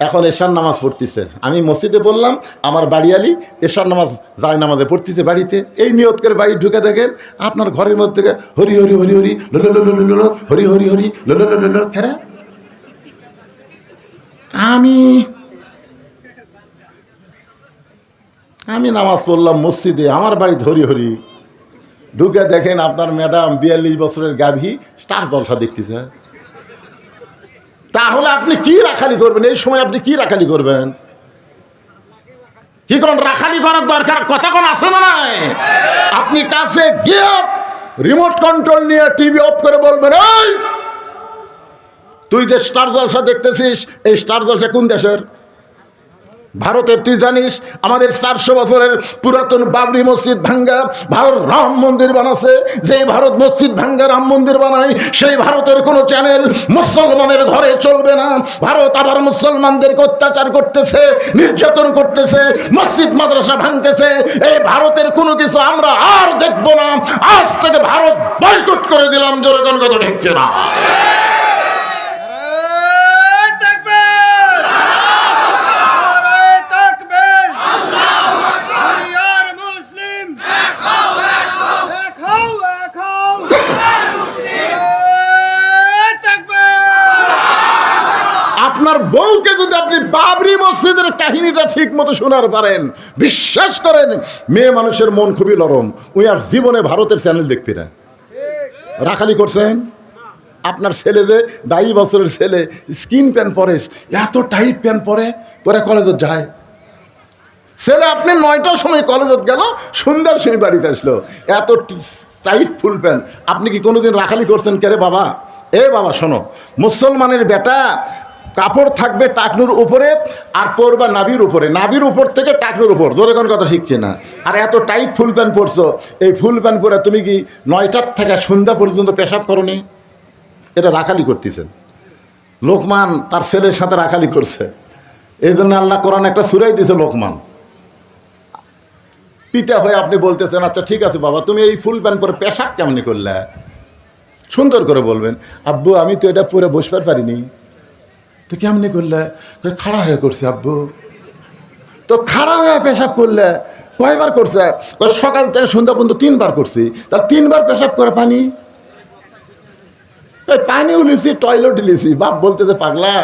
S1: এখন এশার নামাজ পড়তেছে, আমি মসজিদে বললাম আমার বাড়িয়ালি এশার নামাজ যায় নামাজে পড়তেছে বাড়িতে। এই নিয়ত করে বাড়ি ঢুকে দেখেন আপনার ঘরের মধ্যে হরি হরি হরি হরি লোলো লোলো লোলো হরি হরি হরি লোলো লোলো লোলো খেরা। আমি নামাজ পড়লাম মসজিদে, আমার বাড়ি হরি হরি, ঢুকে দেখেন আপনার ম্যাডাম 42 বছরের গাভী স্টার জলসা দেখতেছে। তাহলে আপনি কি রাখালি করবেন? এই সময় আপনি কি রাখালি করবেন? কি কোন রাখালি করার দরকার কথা কোন আছে না নাই? আপনি কাছে গিয়ে রিমোট কন্ট্রোল নিয়ে টিভি অফ করে বলবেন, এই তুই যে স্টার জলসা দেখতেছিস, এই স্টার জলসা কোন দেশের? ভারতের তুই জানিস আমাদের 400 বছরের পুরাতন বাবরি মসজিদ ভাঙ্গা, ভারত রাম মন্দির বানাচ্ছে। যে ভারত মসজিদ ভাঙ্গা রাম মন্দির বানায়, সেই ভারতের কোনো চ্যানেল মুসলমানের ঘরে চলবে না। ভারত আবার মুসলমানদেরকে অত্যাচার করতেছে, নির্যাতন করতেছে, মসজিদ মাদ্রাসা ভাঙতেছে। এই ভারতের কোনো কিছু আমরা আর দেখবো না। আজ থেকে ভারত বয়কট করে দিলাম। জোরে কোন কথা ঠিক না? আপনার বউকে যদি আপনি বাবরি মসজিদের কাহিনীটা ঠিক মতো শোনার পারেন, বিশ্বাস করেন মেয়ে মানুষের মন খুবই নরম, ওই আর জীবনে ভারতের চ্যানেল দেখবি না। রাখালি করছেন? আপনার ছেলে যে 22 বছরের ছেলে স্কিন প্যান্ট পরে, এত টাইট প্যান্ট পরে পরে কলেজে যায়। ছেলে আপনি 9টার সময় কলেজে গেল, সন্ধ্যার সময় বাড়িতে আসলো, এত টাইট ফুল প্যান্ট। আপনি কি কোনোদিন রাখালি করছেন? কে রে বাবা? এ বাবা শোনো, মুসলমানের বেটা কাপড় থাকবে টাকনুর উপরে আর পরবা নাভির উপরে, নাভির উপর থেকে টাকনুর উপর। জোরে কোন কথা ঠিক কিনা? আর এত টাইট ফুল প্যান্ট পরছো, এই ফুল প্যান্ট পরে তুমি কি 9টার থেকে সন্ধ্যা পর্যন্ত পেশাব করনি? এটা রাখালি করতেছেন। লোকমান তার ছেলের সাথে রাখালি করছে, এই জন্য আল্লাহ কোরআন একটা সূরা দিয়েছে লোকমান। পিতা হয়ে আপনি বলতেছেন আচ্ছা ঠিক আছে বাবা, তুমি এই ফুল প্যান্ট পরে পেশাব কেমনি করলে? সুন্দর করে বলবেন, আব্বু আমি তো এটা পরে বসবার পারিনি। তো কেমনি করলে? খাড়া হয়ে করছে আব্বু। তো খাড়া হয়ে পেশাব করলে কয়বার করছে? সকাল থেকে সন্ধ্যা পর্যন্ত 3বার করছি। তা 3বার পেশাব করে পানি পানিও লিছি, টয়লেট লিছি। বাপ বলতেছে পাগলা,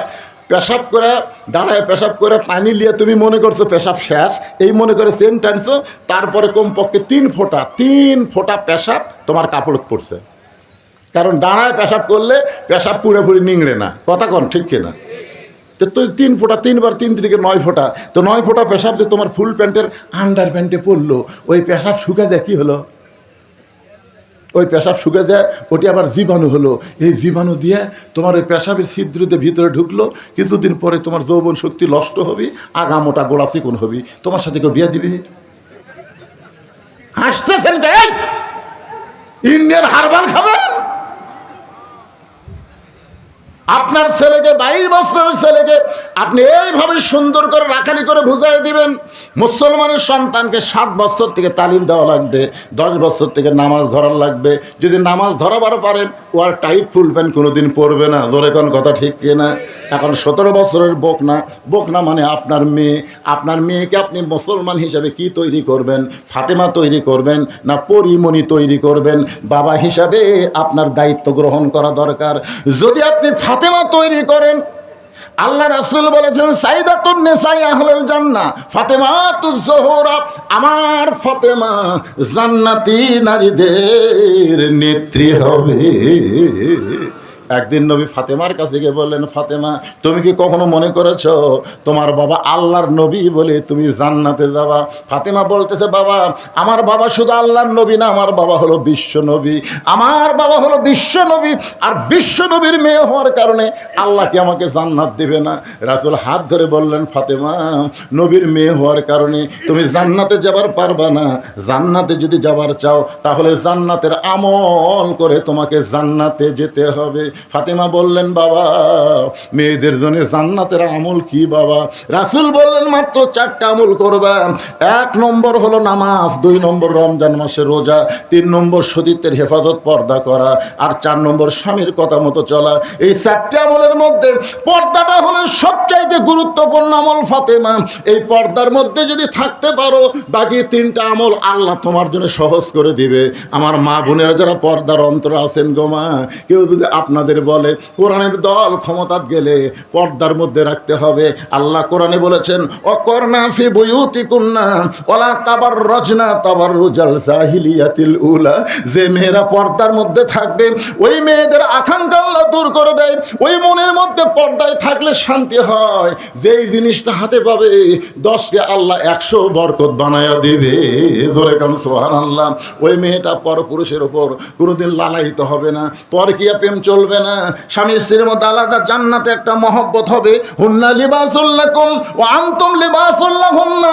S1: পেশাব করে দাঁড়ায় পেশাব করে পানি নিয়ে তুমি মনে করছো পেশাব শেষ, এই মনে করে চেন টানছো, তারপরে কমপক্ষে 3 ফোঁটা পেশাব তোমার কাপড় পড়ছে। কারণ দাঁড়ায় পেশাব করলে পেশাব পুরোপুরি নিংড়ে না। কথা কন ঠিক কিনা? তো তুই 3 ফোঁটা, 3বার 3 থেকে 9 ফোঁটা, তো 9 ফোঁটা পেশাব যে তোমার ফুল প্যান্টের আন্ডার প্যান্টে পড়লো, ওই পেশাব শুকে যায় কি হলো? ওই পেশাব শুকে যায়, ওটি আবার জীবাণু হলো। এই জীবাণু দিয়ে তোমার ওই পেশাবের ছিদ্রতে ভিতরে ঢুকলো, কিছুদিন পরে তোমার যৌবন শক্তি নষ্ট হবে, আগা মোটা গোড়া চিকন হবি, তোমার সাথে কেউ বিয়ে দিবি? হাসতেছেন কেন? ইন্ডিয়ার হারবাল খাবেন? আপনার ছেলেকে 22 বছরের ছেলেকে আপনি এইভাবে সুন্দর করে রাখালি করে বুঝাই দিবেন। মুসলমানের সন্তানকে 7 বছর থেকে তালিম দেওয়া লাগবে, 10 বছর থেকে নামাজ ধরার লাগবে। যদি নামাজ ধরাবার পারেন, ও আর টাইট ফুল প্যান্ট কোনোদিন পরবে না। ধরে কোন কথা ঠিক কিনা? এখন 17 বছরের বকনা মানে আপনার মেয়ে। আপনার মেয়েকে আপনি মুসলমান হিসাবে কি তৈরি করবেন? ফাতেমা তৈরি করবেন না পরিমণি তৈরি করবেন? বাবা হিসাবে আপনার দায়িত্ব গ্রহণ করা দরকার। যদি আপনি ফাতেমা তৈরি করেন, আল্লাহ রাসূল বলেছেন সাইদাতুন নিসাই আহলুল জান্নাহ ফাতেমাতুজ জোহরা, আমার ফাতেমা জান্নাতি নারীদের নেত্রী হবে। একদিন নবী ফাতেমার কাছে গিয়ে বললেন, ফাতেমা তুমি কি কখনো মনে করেছো তোমার বাবা আল্লাহর নবী বলে তুমি জান্নাতে যাবা? ফাতেমা বলতেছে, বাবা আমার বাবা শুধু আল্লাহর নবী না, আমার বাবা হলো বিশ্ব নবী। আমার বাবা হলো বিশ্ব নবী, আর বিশ্ব নবীর মেয়ে হওয়ার কারণে আল্লাহ কি আমাকে জান্নাত দেবে না? রাসূল হাত ধরে বললেন, ফাতেমা নবীর মেয়ে হওয়ার কারণে তুমি জান্নাতে যাবার পারবা না। জান্নাতে যদি যাবার চাও তাহলে জান্নাতের আমল করে তোমাকে জান্নাতে যেতে হবে। ফাতেমা বললেন, বাবা মেয়েদের জন্য জান্নাতের আমল কি বাবা? রাসূল বললেন, মাত্র 4টা আমল করবা। 1 নম্বর হলো নামাজ, 2 নম্বর রমজান মাসে রোজা, 3 নম্বর সতীত্বের হেফাজত পর্দা করা, আর 4 নম্বর স্বামীর কথা মতো চলা। এই 4টি আমলের মধ্যে পর্দাটা হলো সবচাইতে গুরুত্বপূর্ণ আমল ফাতেমা। এই পর্দার মধ্যে যদি থাকতে পারো, বাকি 3টা আমল আল্লাহ তোমার জন্য সহজ করে দিবে। আমার মা বোনেরা যারা পর্দার অন্তর আছেন গো মা, কেউ যদি আপনাদের বলে কোরআনের দল ক্ষমতাত গেলে পর্দার মধ্যে রাখতে হবে। আল্লাহ কোরআনে বলেছেন, অকরনা ফি বুয়ুতিকুন্না ওয়ালা তাবাররাজনা তাবাররুজাল জাহিলিয়াতিল উলা। যে মেয়েরা পর্দার মধ্যে থাকবে, ওই মেয়েদের আকাঙ্ক্ষা আল্লাহ দূর করে দেয়। ওই মনের মধ্যে পর্দায় থাকলে শান্তি হয়, যেই জিনিসটা হাতে পাবে 10কে আল্লাহ 100 বরকত বানায়া দেবে। ধরে কারণ সুবহানাল্লাহ। ওই মেয়েটা পরপুরুষের ওপর কোনোদিন লালায়িত হবে না, পরকীয়া প্রেম চলবে না, স্বামী স্ত্রীর মধ্যে আলাদা জান্নাতে একটা মহব্বত হবে। হুন্না লিবাসুল লাকুম ওয়া আনতুম লিবাসুল লাহুন্না।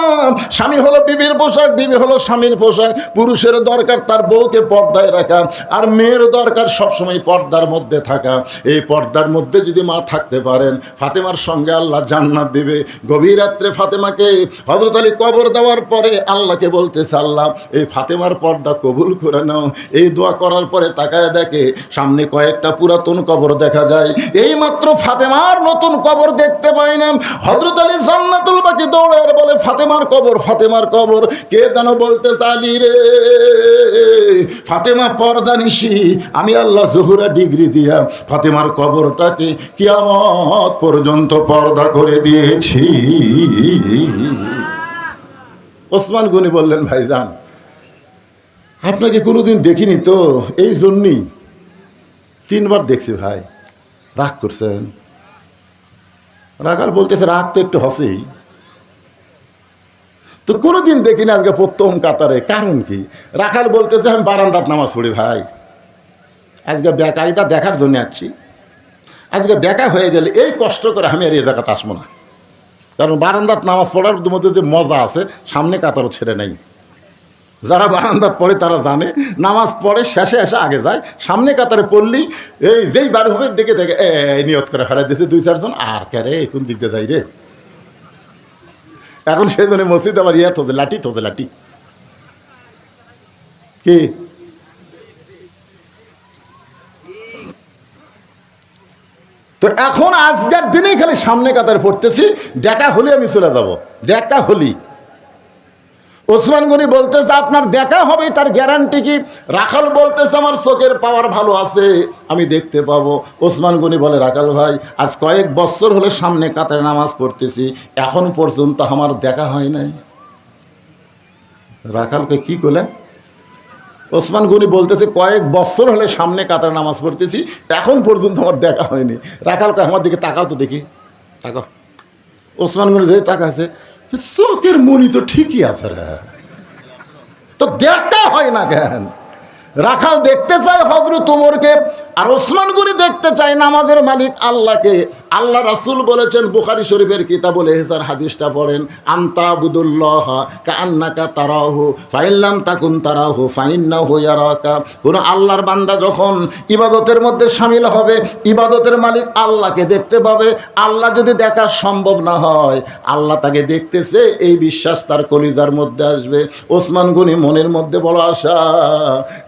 S1: স্বামী হলো বিবির পোশাক, বিবি হলো স্বামীর পোশাক। পুরুষের দরকার তার বউকে পর্দায় রাখা, আর মেয়ের দরকার সবসময় পর্দার মধ্যে থাকা। এই পর্দার মধ্যে যদি মা থাকতে পারেন, ফাতেমার সঙ্গে আল্লাহ জান্নাত দিবে। গভীর রাত্রে ফাতেমাকে হযরত আলী কবর দেওয়ার পরে আল্লাহকে বলতেছে, আল্লাহ এই ফাতেমার পর্দা কবুল করে নাও। এই দোয়া করার পরে তাকায় দেখে সামনে কয়েকটা পুরাতন কবর দেখা যায়। এই মাত্র ফাতেমার নতুন কবর দেখতে পাই না। হযরত আলী জান্নাতুল বাকি দৌড়ায় বলে, ফাতেমার কবর, ফাতেমার কবর। কে যেন বলতেছে, আলী রে, ফাতেমা পর্দা নিশি, আমি আল্লাহ জোহরা ডিগ্রি দিয়া ফাতেমার কবরটাকে কিয়ামত পর্যন্ত পর্দা করে দিয়েছি। ওসমান গনি বললেন, ভাইজান আপনাকে কোনোদিন দেখিনি তো, এই জন্যই 3 বার দেখছি ভাই। রাগ করছেন? রাখাল বলতেছে, রাগ তো একটু হসেই, তো কোনোদিন দেখিনি আজকে প্রথম কাতারে, কারণ কি? রাখাল বলতেছে, আমি বারান্দাত নামাজ পড়ি ভাই, আজকে বেকায়দা দেখার জন্য আসছি। আজকে দেখা হয়ে গেলে এই কষ্ট করে আমি আর এই জায়গাতে আসবো না, কারণ বারান্দাত নামাজ পড়ার মধ্যে যে মজা আছে সামনে কাতারও ছেড়ে নেই। যারা বারান্দাত পড়ে তারা জানে, নামাজ পড়ে শেষে এসে আগে যায়, সামনে কাতারে পড়লি এই যেই বার হবে দেখে দেখে এই নিয়ত করে ফেলা দিয়েছে 2-4 জন, আর কে রে কোন দিক দিয়ে যাই রে। এখন সেই জন্য মসজিদ আবার তোজে লাঠি কি তো এখন আজকের দিনেই খালি সামনে কাতারে পড়তেছি, দেখা হলে আমি চলে যাব, দেখা হলি। ওসমান গনি বলতেছে, আপনার দেখা হবে তার গ্যারান্টি কি? রাখাল বলতেছে, আমার চোখের পাওয়ার ভালো আছে, আমি দেখতে পাবো। ওসমান গনি বলে, রাখাল ভাই আজ কয়েক বছর হলে সামনে কাতারে নামাজ পড়তেছি, এখন পর্যন্ত আমার দেখা হয় নাই। রাখালকে কি করলে? ওসমান গনি বলতেছে, কয়েক বছর হলে সামনে কাতারে নামাজ পড়তেছি, এখন পর্যন্ত আমার দেখা হয়নি। রাখালকে আমার দিকে তাকাও তো দেখি, তাকাও। ওসমান গনি যে তাকাছে, চোখের মনি তো ঠিকই আছে রে, তো দেখা হয় না কেন? রাখাল দেখতে চায় হযরত ওমরকে, আর ওসমান গনি দেখতে চায় নামাজের মালিক আল্লাহকে। আল্লাহ রাসূল বলেছেন, বুখারী শরীফের কিতাবুল ইহসান হাদিসটা পড়েন, আনতাবুদুল্লাহ কাআন্নাকা তারাহু ফাইন লাম তাকুন তারাহু ফাইন্নাহু ইয়ারাকা। কোন আল্লাহর বান্দা যখন ইবাদতের মধ্যে শামিল হবে, ইবাদতের মালিক আল্লাহকে দেখতে পাবে। আল্লাহ যদি দেখা সম্ভব না হয়, আল্লাহ তাকে দেখতেছে, এই বিশ্বাস তার কলিজার মধ্যে আসবে। ওসমান গনি মনের মধ্যে বড় আশা,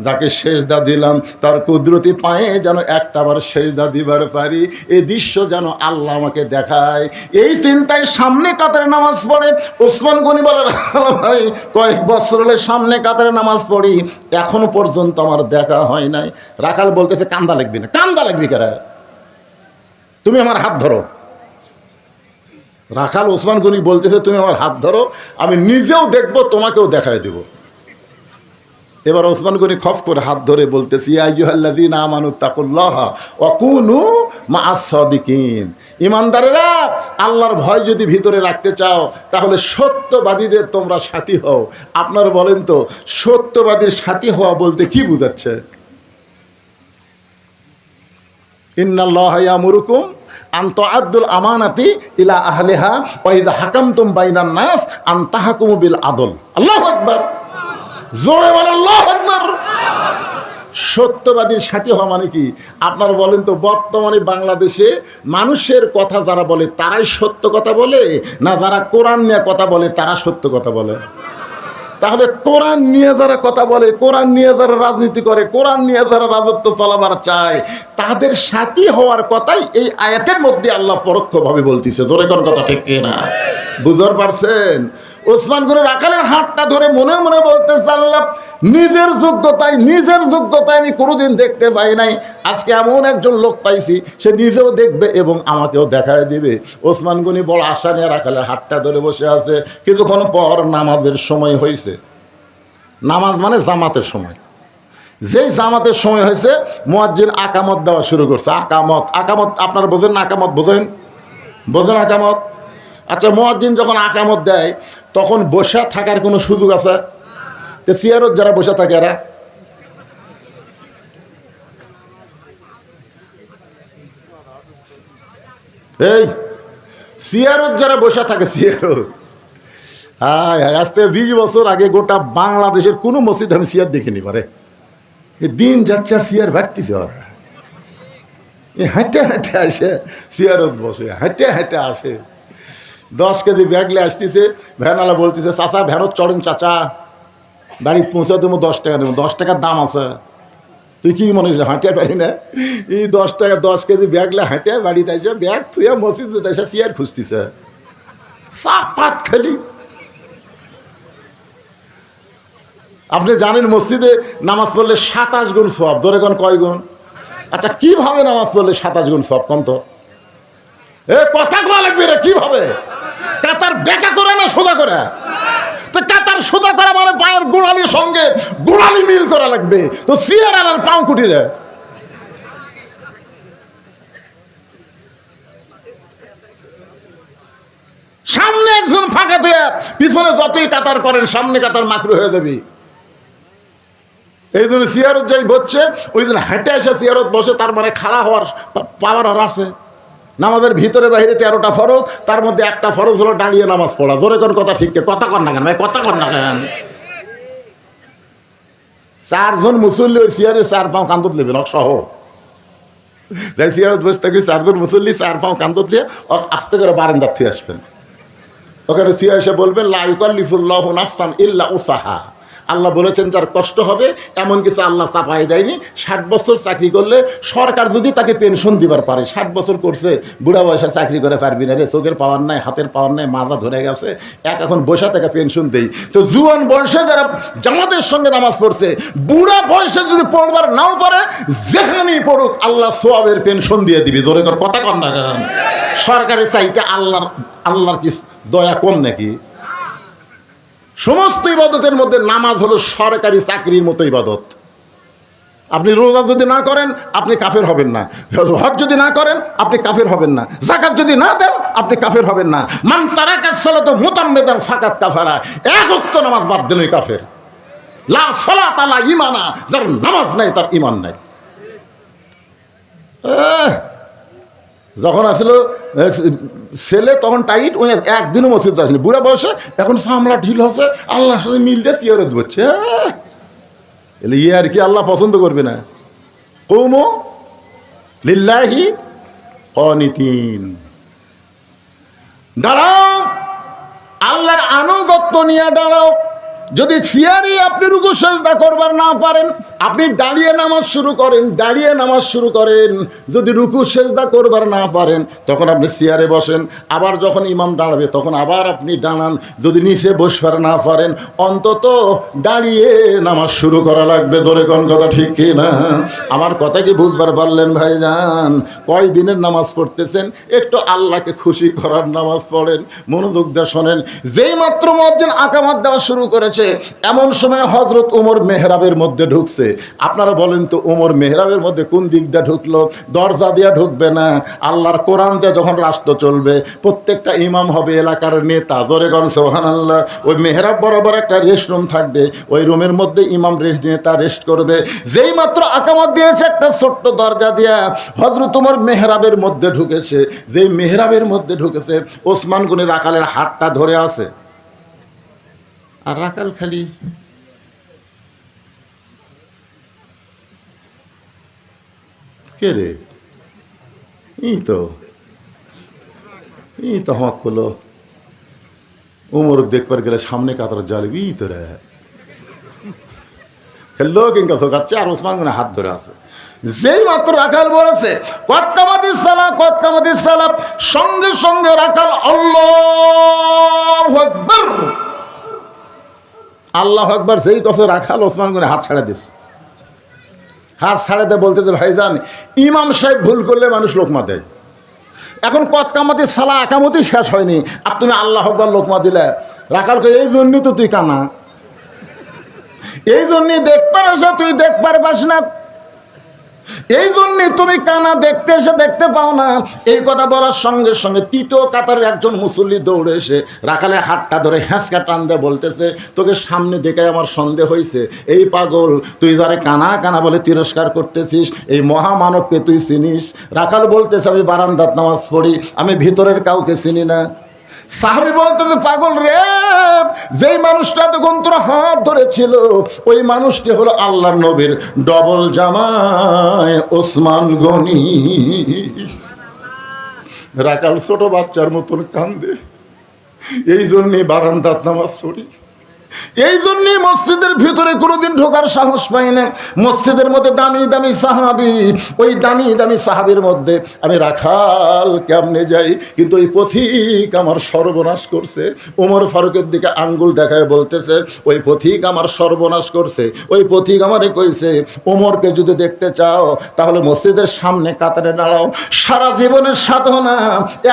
S1: যাকে সেজদা দিলাম তার কুদরতি পায়ে যেন একটাবার সেজদা দিবার পারি, এই দৃশ্য যেন আল্লাহ আমাকে দেখায়। এই চিন্তায় সামনে কাতারে নামাজ পড়ে। ওসমান গনি বলে, ভাই কয়েক বছর হলে সামনে কাতারে নামাজ পড়ি, এখনো পর্যন্ত আমার দেখা হয় নাই। রাখাল বলতেছে, কান্দা লাগবি না। কান্দা লাগবি কারা? তুমি আমার হাত ধরো। রাখাল ওসমান গনি বলতেছে, তুমি আমার হাত ধরো, আমি নিজেও দেখবো, তোমাকেও দেখায় দেব। এবার ওসমান গনি খফ করে হাত ধরে বলতেছি, ইয়া আইয়ুহাল্লাযীনা আমানু তাকুল্লাহা ওয়া কুনু মা'আস সাদিকিন। ঈমানদারেরা, আল্লাহর ভয় যদি ভিতরে রাখতে চাও তাহলে সত্যবাদীদের তোমরা সাথী হও। আপনারা বলেন তো, সত্যবাদীর সাথী হওয়া বলতে কি বোঝাচ্ছে? ইন্নাল্লাহা ইয়ামুরুকুম আন তুআদ্দুল আমানাতি ইলা আহলিহা ওয়া ইযা হাকামতুম বাইনান নাস আন তাহকুমু বিল আদল। আল্লাহু আকবার, জোরে বলেন আল্লাহু আকবার। সত্যবাদীর সাথী হওয়া মানে কি? আপনারা বলেন তো, বর্তমানে বাংলাদেশে মানুষের কথা যারা বলে তারাই সত্য কথা বলে, না যারা কোরআন নিয়ে কথা বলে তারা সত্য কথা বলে? তাহলে কোরআন নিয়ে যারা কথা বলে, কোরআন নিয়ে যারা রাজনীতি করে, কোরআন নিয়ে যারা রাজত্ব চালাবার চায়, তাদের সাথী হওয়ার কথাই এই আয়াতের মধ্যে আল্লাহ পরোক্ষভাবে বলতেছে। জোরে কোন কথা ঠিক কিনা? বুঝতে পারছেন? ওসমান গনি রাখালের হাতটা ধরে মনে মনে বলতেছে, আল্লাহ নিজের যোগ্যতায় আমি কোনোদিন দেখতে পাই নাই, আজকে এমন একজন লোক পাইছি, সে নিজেও দেখবে এবং আমাকেও দেখায় দিবে। ওসমান গনি বড় আশা নিয়ে রাখালের হাতটা ধরে বসে আছে। কিছুক্ষণ পর নামাজের সময় হয়েছে। নামাজ মানে জামাতের সময়। যেই জামাতের সময় হয়েছে, মুয়াজ্জিন আকামত দেওয়া শুরু করছে। আকামত আপনারা বোঝেন না? আকামত বোঝেন আকামত? আচ্ছা, মুয়াজ্জিন যখন আকামত দেয় তখন বসে থাকার কোনো সুযোগ আছে? তো চেয়ারত যারা বসে থাকে এরা এই সিয়ারত যারা বসে থাকে, সিয়ারত, হ্যাঁ, আজ থেকে 20 বছর আগে গোটা বাংলাদেশের কোনো মসজিদ আমি সিয়ার দেখিনি পারে। দিন যাচ্ছে আর সিয়ার বাড়তিছে, ওরা হেঁটে হেঁটে আসে, সিয়ারত বসে হেঁটে হেঁটে আসে। 10 কেজি ব্যাগলে আসতেছে, ভ্যানওয়ালা বলতেছে, চাচা ভ্যানত চড়েন চাচা, বাড়ি পৌঁছা দেবো, 10 টাকা দেবো। 10 টাকার দাম আছে, তুই কি মনে হচ্ছে হাঁটে পারি না? এই 10 টাকা 10 কেজি ব্যাগলে হাঁটে বাড়িতে আসে, ব্যাগ থুয়ে মসজিদ এসে সিয়ার খুঁজতেছে, চাপাত খালি। আপনি জানেন মসজিদে নামাজ পড়লে 27 গুণ সওয়াব, ধরে কোন কয় গুণ? আচ্ছা কিভাবে নামাজ পড়লে 27 গুণ সওয়াব কোন তো? এ কথা কোয়া লাগবে রে, কিভাবে? কাতার বেকা করে না সোজা করে? তো কাতার সোজা করা মানে পায়ের গোড়ালির সঙ্গে গোড়ালি মিল করা লাগবে, তো সিয়ার আর পাও কুটিরে। সামনে একজন ফাঁকা দিয়ে পিছনে যতই কাতার করেন সামনে কাতার মাকরু হয়ে যাবে। এই জন্য সিয়ারত যাই বসছে, ওই জন্য হেঁটে এসে সিয়ারত বসে, তার মানে খাড়া হওয়ার পাওয়ার আর আছে। নামাজের ভিতরে বাইরে 13টা ফরজ, তার মধ্যে একটা ফরজ হলো দাঁড়িয়ে নামাজ পড়া। জোরে কোন কথা ঠিক, কথা কর না কেন ভাই, কথা কর না কেন? 4 জন মুসল্লি ওই সিয়ারের 4 পাও কান্দত নেবেন সহ, যাই সিয়ারত বসে থাকবে 4 জন মুসল্লি 4 পাও কান্দত দিয়ে আস্তে করে বারান্দার থুয়ে আসবেন। ওখানে থুয়ে এসে বলবেন, লা ইউকাল্লিফুল্লাহু নাফসান ইল্লা উসাহা। আল্লাহ বলেছেন যার কষ্ট হবে এমন কিছু আল্লাহ চাপাই দেয়নি। 60 বছর চাকরি করলে সরকার যদি তাকে পেনশন দিবার পারে, 60 বছর করছে, বুড়া বয়সের চাকরি করে পারবি না রে, চোখের পাওয়ার নাই, হাতের পাওয়ার নাই, মাজা ধরে গেছে, এখন বসে থেকে পেনশন দেই। তো জুয়ান বয়সে যারা জামাতের সঙ্গে নামাজ পড়ছে, বুড়া বয়সে যদি পড়বার নাও পারে, যেখানেই পড়ুক আল্লাহ সোয়াবের পেনশন দিয়ে দিবি। জোরে কর, কথা কর না কেন? সরকারের চাইতে আল্লাহর কি দয়া কম নাকি? সমস্ত ইবাদতের মধ্যে নামাজ হলো সরকারি চাকরির মতো ইবাদত। আপনি রোজা যদি না করেন আপনি কাফের হবেন না, হজ যদি না করেন আপনি কাফের হবেন না, যাকাত যদি না দেন আপনি কাফের হবেন না। মান তারাকাস সালাতা মুতাম্মিদান ফাকাত কাফারা, এক ওয়াক্ত নামাজ বাদ দিলেই কাফের। লা সালাতা লা ঈমানা, যার নামাজ নাই তার ঈমান নাই। যখন আসলো ছেলে তখন টাইট, ওই একদিনও মসজিদ আসেনি, বুড়া বয়সে এখন চামড়া ঢিল হচ্ছে, আল্লাহর সাথে মিল দিয়ে সিয়ারত বলছে। এলে ইয়ে আর কি আল্লাহ পছন্দ করবে না? কওমু লিল্লাহি কানিতিন, দাঁড়াও আল্লাহর আনুগত্য নিয়ে দাঁড়াও। যদি সিয়ারি আপনি রুকু সেজদা করবার না পারেন, আপনি দাঁড়িয়ে নামাজ শুরু করেন, দাঁড়িয়ে নামাজ শুরু করেন। যদি রুকু সেজদা করবার না পারেন তখন আপনি সিয়ারে বসেন, আবার যখন ইমাম দাঁড়াবে তখন আবার আপনি দাঁড়ান। যদি নিচে বসবার না পারেন অন্তত দাঁড়িয়ে নামাজ শুরু করা লাগবে। ধরে কোন কথা ঠিক কি না? আমার কথা কি বুঝবার পারলেন ভাইজান? কয় দিনের নামাজ পড়তেছেন, একটু আল্লাহকে খুশি করার নামাজ পড়েন, মনোযোগ দিয়ে শোনেন। যেই মাত্র মুয়াজ্জিন আকামত দেওয়া শুরু করেছে এমন সময় হযরত ওমর মেহরাবের মধ্যে ঢুকছে। আপনারা বলেন তো ওমর মেহরাবের মধ্যে কোন দিক দিয়ে ঢুকলো? দরজা দিয়ে ঢুকবে না, আল্লাহর কোরআন দিয়ে যখন রাষ্ট্র চলবে, প্রত্যেকটা ইমাম হবে এলাকার নেতা। ধরে গণ সুবহানাল্লাহ। ওই মেহরাব বরাবর একটা রেস্ট রুম থাকবে, ওই রুমের মধ্যে ইমাম নেতা রেস্ট করবে। যেই মাত্র আকামত দিয়েছে একটা ছোট্ট দরজা দিয়া হযরত ওমর মেহরাবের মধ্যে ঢুকেছে। যেই মেহরাবের মধ্যে ঢুকেছে ওসমান গনি রাখালের হাতটা ধরে আছে, আর রাখাল খালি কে রে, এই তো হক হলো। উমর দেখবার গেলে সামনে কাতার জালিবি তো রে খেললো কিংকা শোকাচ্ছে, আর ওসমান গনি হাত ধরে আছে। যেই মাত্র রাখাল বলেছে কতকামাতিস সালাহ, কতকামাতিস সালাহ, সঙ্গে সঙ্গে রাখাল আল্লাহু আকবার, আল্লাহু আকবার যেই কছে রাখাল ওসমান গনি হাত ছাড়া দিস। হাত ছাড়াতে বলতেছে ভাইজান ইমাম সাহেব ভুল করলে মানুষ লোকমা দেয়, এখন কতকামাতি সালা আকামতি শেষ হয়নি আর তুমি আল্লাহু আকবার লোকমা দিলে। রাখালকে এই জন্যই তো তুই কানা, এই জন্যই দেখবার আসা, তুই দেখবার পাস না। এই জন্যে তুমি কানা দেখতে এসে দেখতে পাও না। এই কথা বলার সঙ্গে সঙ্গে তৃতীয় কাতারের একজন মুসল্লি দৌড়ে এসে রাখালের হাতটা ধরে হ্যাঁচকা টান দিয়ে বলতেছে, তোকে সামনে দেখে আমার সন্দেহ হয়েছে, এই পাগল তুই যারে কানা কানা বলে তিরস্কার করতেছিস, এই মহামানবকে তুই চিনিস? রাখাল বলতেছে, আমি বারান্দাত নামাজ পড়ি, আমি ভিতরের কাউকে চিনি না। সাহাবী বলতেছে, পাগল রে, যেই মানুষটা তখন তোর হাত ধরেছিল ওই মানুষটি হলো আল্লাহর নবীর ডবল জামাই ওসমান গনি। রাখাল ছোট বাচ্চার মতন কান্দে। এই জন্যে বারান্দাত নামাজ পড়ি, এই জন্যই মসজিদের ভিতরে কোনোদিন ঢোকার সাহস পাই না। মসজিদের মধ্যে দামি দামি সাহাবি, ওই দামি দামি সাহাবির মধ্যে আমি রাখাল কেমনে যাই? কিন্তু ওই পথিক আমার সর্বনাশ করছে। ওমর ফারুকের দিকে আঙ্গুল দেখায় বলতেছে, ওই পথিক আমার সর্বনাশ করছে। ওই পথিক আমারে কইছে, ওমরকে যদি দেখতে চাও তাহলে মসজিদের সামনে কাতারে দাঁড়াও। সারা জীবনের সাধনা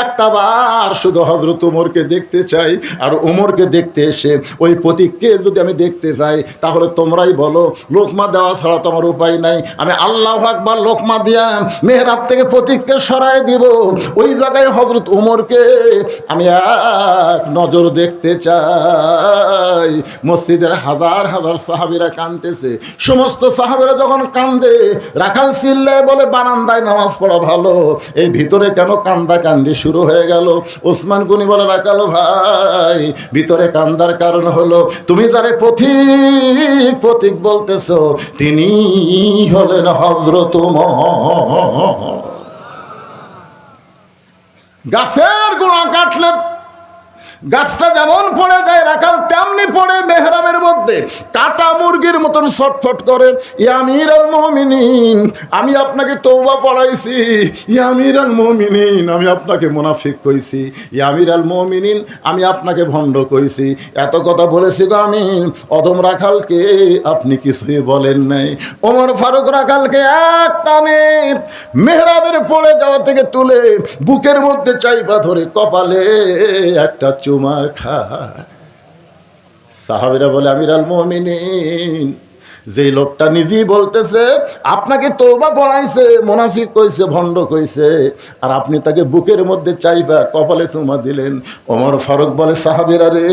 S1: একটা বার শুধু হযরত ওমরকে দেখতে চাই। আর ওমরকে দেখতে এসে ওই পথিক কে যদি আমি দেখতে চাই তাহলে তোমরাই বলো, লোকমা দেওয়া ছাড়া তোমার উপায় নাই। আমি আল্লাহু আকবার লোকমা দিয়া মেহরাব থেকে প্রতীককে সরাই দিব। ওই জায়গায় হযরত ওমরকে আমি এক নজর দেখতে চাই। মসজিদের হাজার হাজার সাহাবীরা কাঁদতেছে। সমস্ত সাহাবীরা যখন কান্দে, রাখাল চিল্লায় বলে, বারান্দায় নামাজ পড়া ভালো, এই ভিতরে কেন কান্দা কান্দি শুরু হয়ে গেল? ওসমান গনি বলে, রাখাল ভাই, ভিতরে কান্দার কারণ হলো তুমি যারে পথিক পথিক বলতেছ তিনি হলেন হযরত ওমর। গাছের গোড়া কাটলে গাছটা যেমন পড়ে যায়, রাখাল তেমনি পড়ে মেহরাবের মধ্যে কাটা মুরগির মতন ছটফট করে। ইয়া আমিরুল মুমিনিন, আমি আপনাকে তওবা পড়াইছি। ইয়া আমিরুল মুমিনিন, আমি আপনাকে মুনাফিক কইছি। ইয়া আমিরুল মুমিনিন, আমি আপনাকে ভণ্ড কইছি। এত কথা বলেছি গো আমি। অদম রাখালকে আপনি কিছুই বলেন নাই। ওমর ফারুক রাখালকে এক টানে মেহরাবের পড়ে যাওয়া থেকে তুলে বুকের মধ্যে চাইপা ধরে কপালে একটা চুমা খায়। সাহাবীরা বলে, আমিরুল মুমিনিন, যে লোকটা নিজেই বলতেছে আপনাকে তওবা পড়াইছে, মুনাফিক কইছে, ভণ্ড কইছে, আর আপনি তাকে বুকের মধ্যে চাইবা কপালে চুমা দিলেন। ওমর ফারুক বলে, সাহাবীরা রে,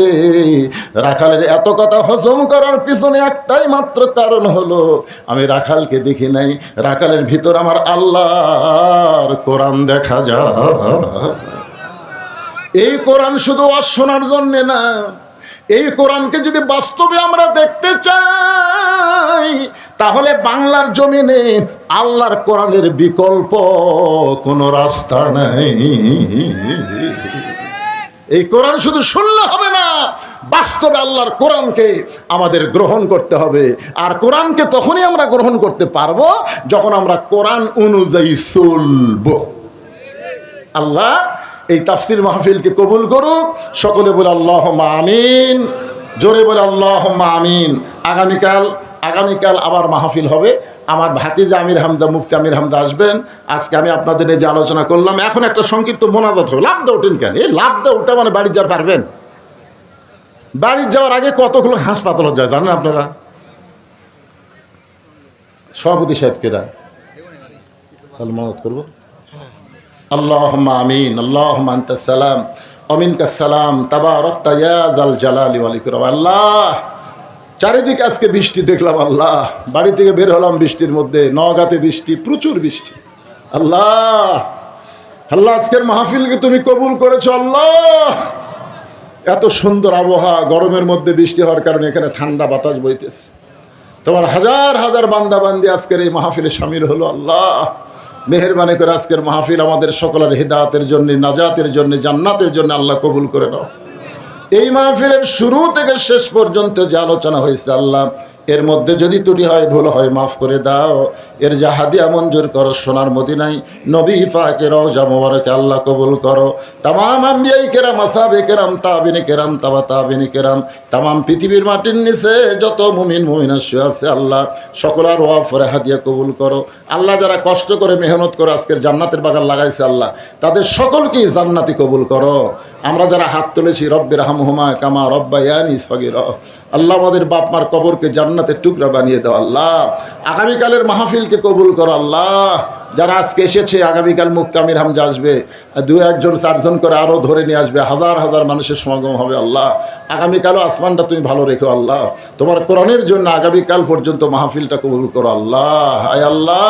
S1: রাখালের এত কথা হজম করার পিছনে একটাই মাত্র কারণ হলো আমি রাখালকে দেখি নাই। রাখালের ভিতর আমার আল্লাহর কোরআন দেখা যায়। এই কোরআন শুধু শোনার জন্যে না, এই কোরআনকে যদি বাস্তবে আমরা দেখতে চাই তাহলে বাংলার জমিনে আল্লাহর কোরআনের বিকল্প কোনো রাস্তা নাই। এই কোরআন শুধু শুনলে হবে না, বাস্তবে আল্লাহর কোরআনকে আমাদের গ্রহণ করতে হবে। আর কোরআনকে তখনই আমরা গ্রহণ করতে পারবো যখন আমরা কোরআন অনুযায়ী চলব। আল্লাহ এই তাফসীর মাহফিলকে কবুল করুক। সকলে বলে আল্লাহুম্মা আমিন, জোরে বলে আল্লাহুম্মা আমিন। আগামীকাল আবার মাহফিল হবে। আমার ভাতিজা আমির হামজা, মুফতি আমির হামজা আসবেন। আজকে আমি আপনাদের নিয়ে যে আলোচনা করলাম, এখন একটা সংক্ষিপ্ত মোনাজাত হবে। লাভ দাও ওঠেন কেন? এই লাভ দাও ওটা মানে বাড়ি যাওয়ার পারবেন? বাড়ি যাওয়ার আগে কতগুলো হাসপাতাল যায় জানেন আপনারা? সভাপতি সাহেবকেরা তাহলে মোনাজাত করবো। আল্লাহুম্মা আমিন। আল্লাহুম্মা আনতাস সালাম ওয়া মিনকাস সালাম, তাবারাকতা ইয়া যাল জালালি ওয়াল ইকরাম। আল্লাহ, চারিদিকে আজকে বৃষ্টি দেখলাম। আল্লাহ, বাড়ি থেকে বের হলাম বৃষ্টির মধ্যে, নওগাঁতে বৃষ্টি, প্রচুর বৃষ্টি। আল্লাহ, আল্লাহ আজকের মাহফিলকে তুমি কবুল করেছো। আল্লাহ, এত সুন্দর আবহাওয়া, গরমের মধ্যে বৃষ্টি হওয়ার কারণে এখানে ঠান্ডা বাতাস বইতেছে। তোমার হাজার হাজার বান্দা বান্দি আজকের এই মাহফিলে শামিল হলো। আল্লাহ, মেহেরবানি করে আজকের মাহফিল আমাদের সকলের হিদায়াতের জন্য, নাজাতের জন্য, জান্নাতের জন্য আল্লাহ কবুল করে নাও। এই মাহফিলের শুরু থেকে শেষ পর্যন্ত যে আলোচনা হয়েছে আল্লাহ, এর মধ্যে যদি ত্রুটি হয়, ভুল হয়, মাফ করে দাও। এর যা হাদিয়া মঞ্জুর করো সোনার মদিনায় নবী পাকের রওজা মোবারকে আল্লাহ কবুল করো। তামাম আম্বিয়ায়ে কেরাম, আসহাবে কেরাম, তাবিনে কেরাম, তাবা তাবিনে কেরাম, তামাম পৃথিবীর মাটির নিচে যত মুমিন মুমিনা শুয়ে আছে আল্লাহ, সকলের ওয়াফরে হাদিয়া কবুল করো। আল্লাহ, যারা কষ্ট করে মেহনত করে আজকের জান্নাতের বাগান লাগাইছে আল্লাহ, তাদের সকলকেই জান্নাতি কবুল করো। আমরা যারা হাত তুলেছি, রব্বির হামহুমা কামা রব্বায়ানি সগীরা, আল্লাহ আমাদের বাপ মার কবরকে জান্নাত জান্নাতের টুকরা বানিয়ে দাও আল্লাহ। আগামীকালের মাহফিলকে কবুল করো আল্লাহ। যারা আজকে এসেছে, আগামীকাল মুফতি আমির হামজা আসবে, 2-1 4জন করে আরও ধরে নিয়ে আসবে, হাজার হাজার মানুষের সমাগম হবে আল্লাহ। আগামীকালও আসমানটা তুমি ভালো রেখো আল্লাহ। তোমার কোরআনের জন্য আগামীকাল পর্যন্ত মাহফিলটা কবুল করো আল্লাহ। আয় আল্লাহ,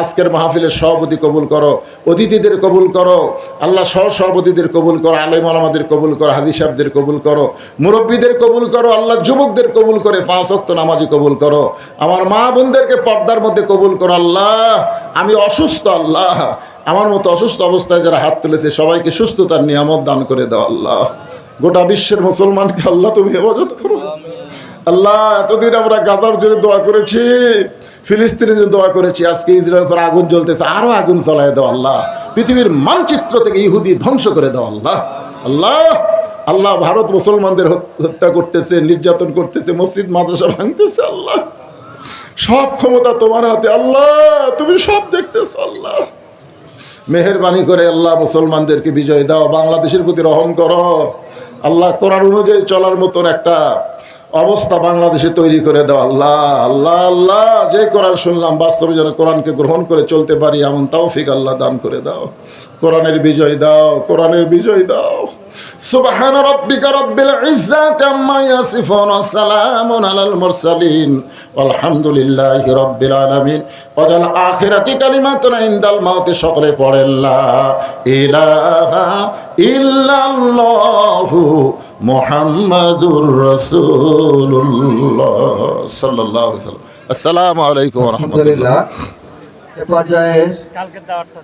S1: আজকের মাহফিলের সভাপতি কবুল করো, অতিথিদের কবুল করো আল্লাহ, সহসভাপতিদের কবুল করো, আলেম ওলামাদের কবুল করো, হাদিস সাহেবদের কবুল করো, মুরব্বীদের কবুল করো আল্লাহ, যুবকদের কবুল করে 5 ওয়াক্ত নামাজি কবুল করো, আমার মা বোনদেরকে পর্দার মধ্যে কবুল করো আল্লাহ। আমি অসুস্থ আল্লাহ, আমার মতো অসুস্থ অবস্থায় যারা হাত তুলেছে সবাইকে সুস্থতার নিয়ামত দান করে দাও আল্লাহ। গোটা বিশ্বের মুসলমানকে আল্লাহ তুমি হেফাজত করো আল্লাহ। এতদিন আমরা গাজার জন্য দোয়া করেছি, ফিলিস্তিনের জন্য দোয়া করেছি, আজকে ইসরায়েলের উপর আগুন জ্বলতেছে, আরও আগুন জ্বলায় দাও আল্লাহ। পৃথিবীর মানচিত্র থেকে ইহুদি ধ্বংস করে দাও আল্লাহ। আল্লাহ আল্লাহ, ভারত মুসলমানদের হত্যা করতেছে, নির্যাতন করতেছে, মসজিদ মাদ্রাসা ভাঙতেছে আল্লাহ। সব ক্ষমতা তোমার হাতে আল্লাহ, তুমি সব দেখতেছো আল্লাহ। মেহেরবানি করে আল্লাহ মুসলমানদেরকে বিজয় দাও, বাংলাদেশের প্রতি রহম করো আল্লাহ। কোরআন অনুযায়ী চলার মতন একটা অবস্থা বাংলাদেশে তৈরি করে দাও আল্লাহ। আল্লাহ আল্লাহ, যে কোরআন শুনলাম বাস্তবে যেন কোরআনকে গ্রহণ করে চলতে পারি এমন তৌফিক আল্লাহ দান করে দাও। কোরআনের বিজয় দাও, কোরআনের বিজয় দাও। সুবহান রাব্বিকা রাব্বিল ইজ্জাতি আম্মা ইয়াসিফুন ওয়া সালামুন আলাল মুরসালিন আলহামদুলিল্লাহি রাব্বিল আলামিন। ওয়াজাল আখিরাতি কালিমাতুন ইনদাল মাউতি। সকলে পড়েন লা ইলাহা ইল্লাল্লাহু মুহাম্মাদুর রাসূলুল্লাহ সাল্লাল্লাহু আলাইহি ওয়াসাল্লাম। আসসালামু আলাইকুম ওয়া রাহমাতুল্লাহ।
S2: এ পর্যায়ে কালকে দাওয়াতটা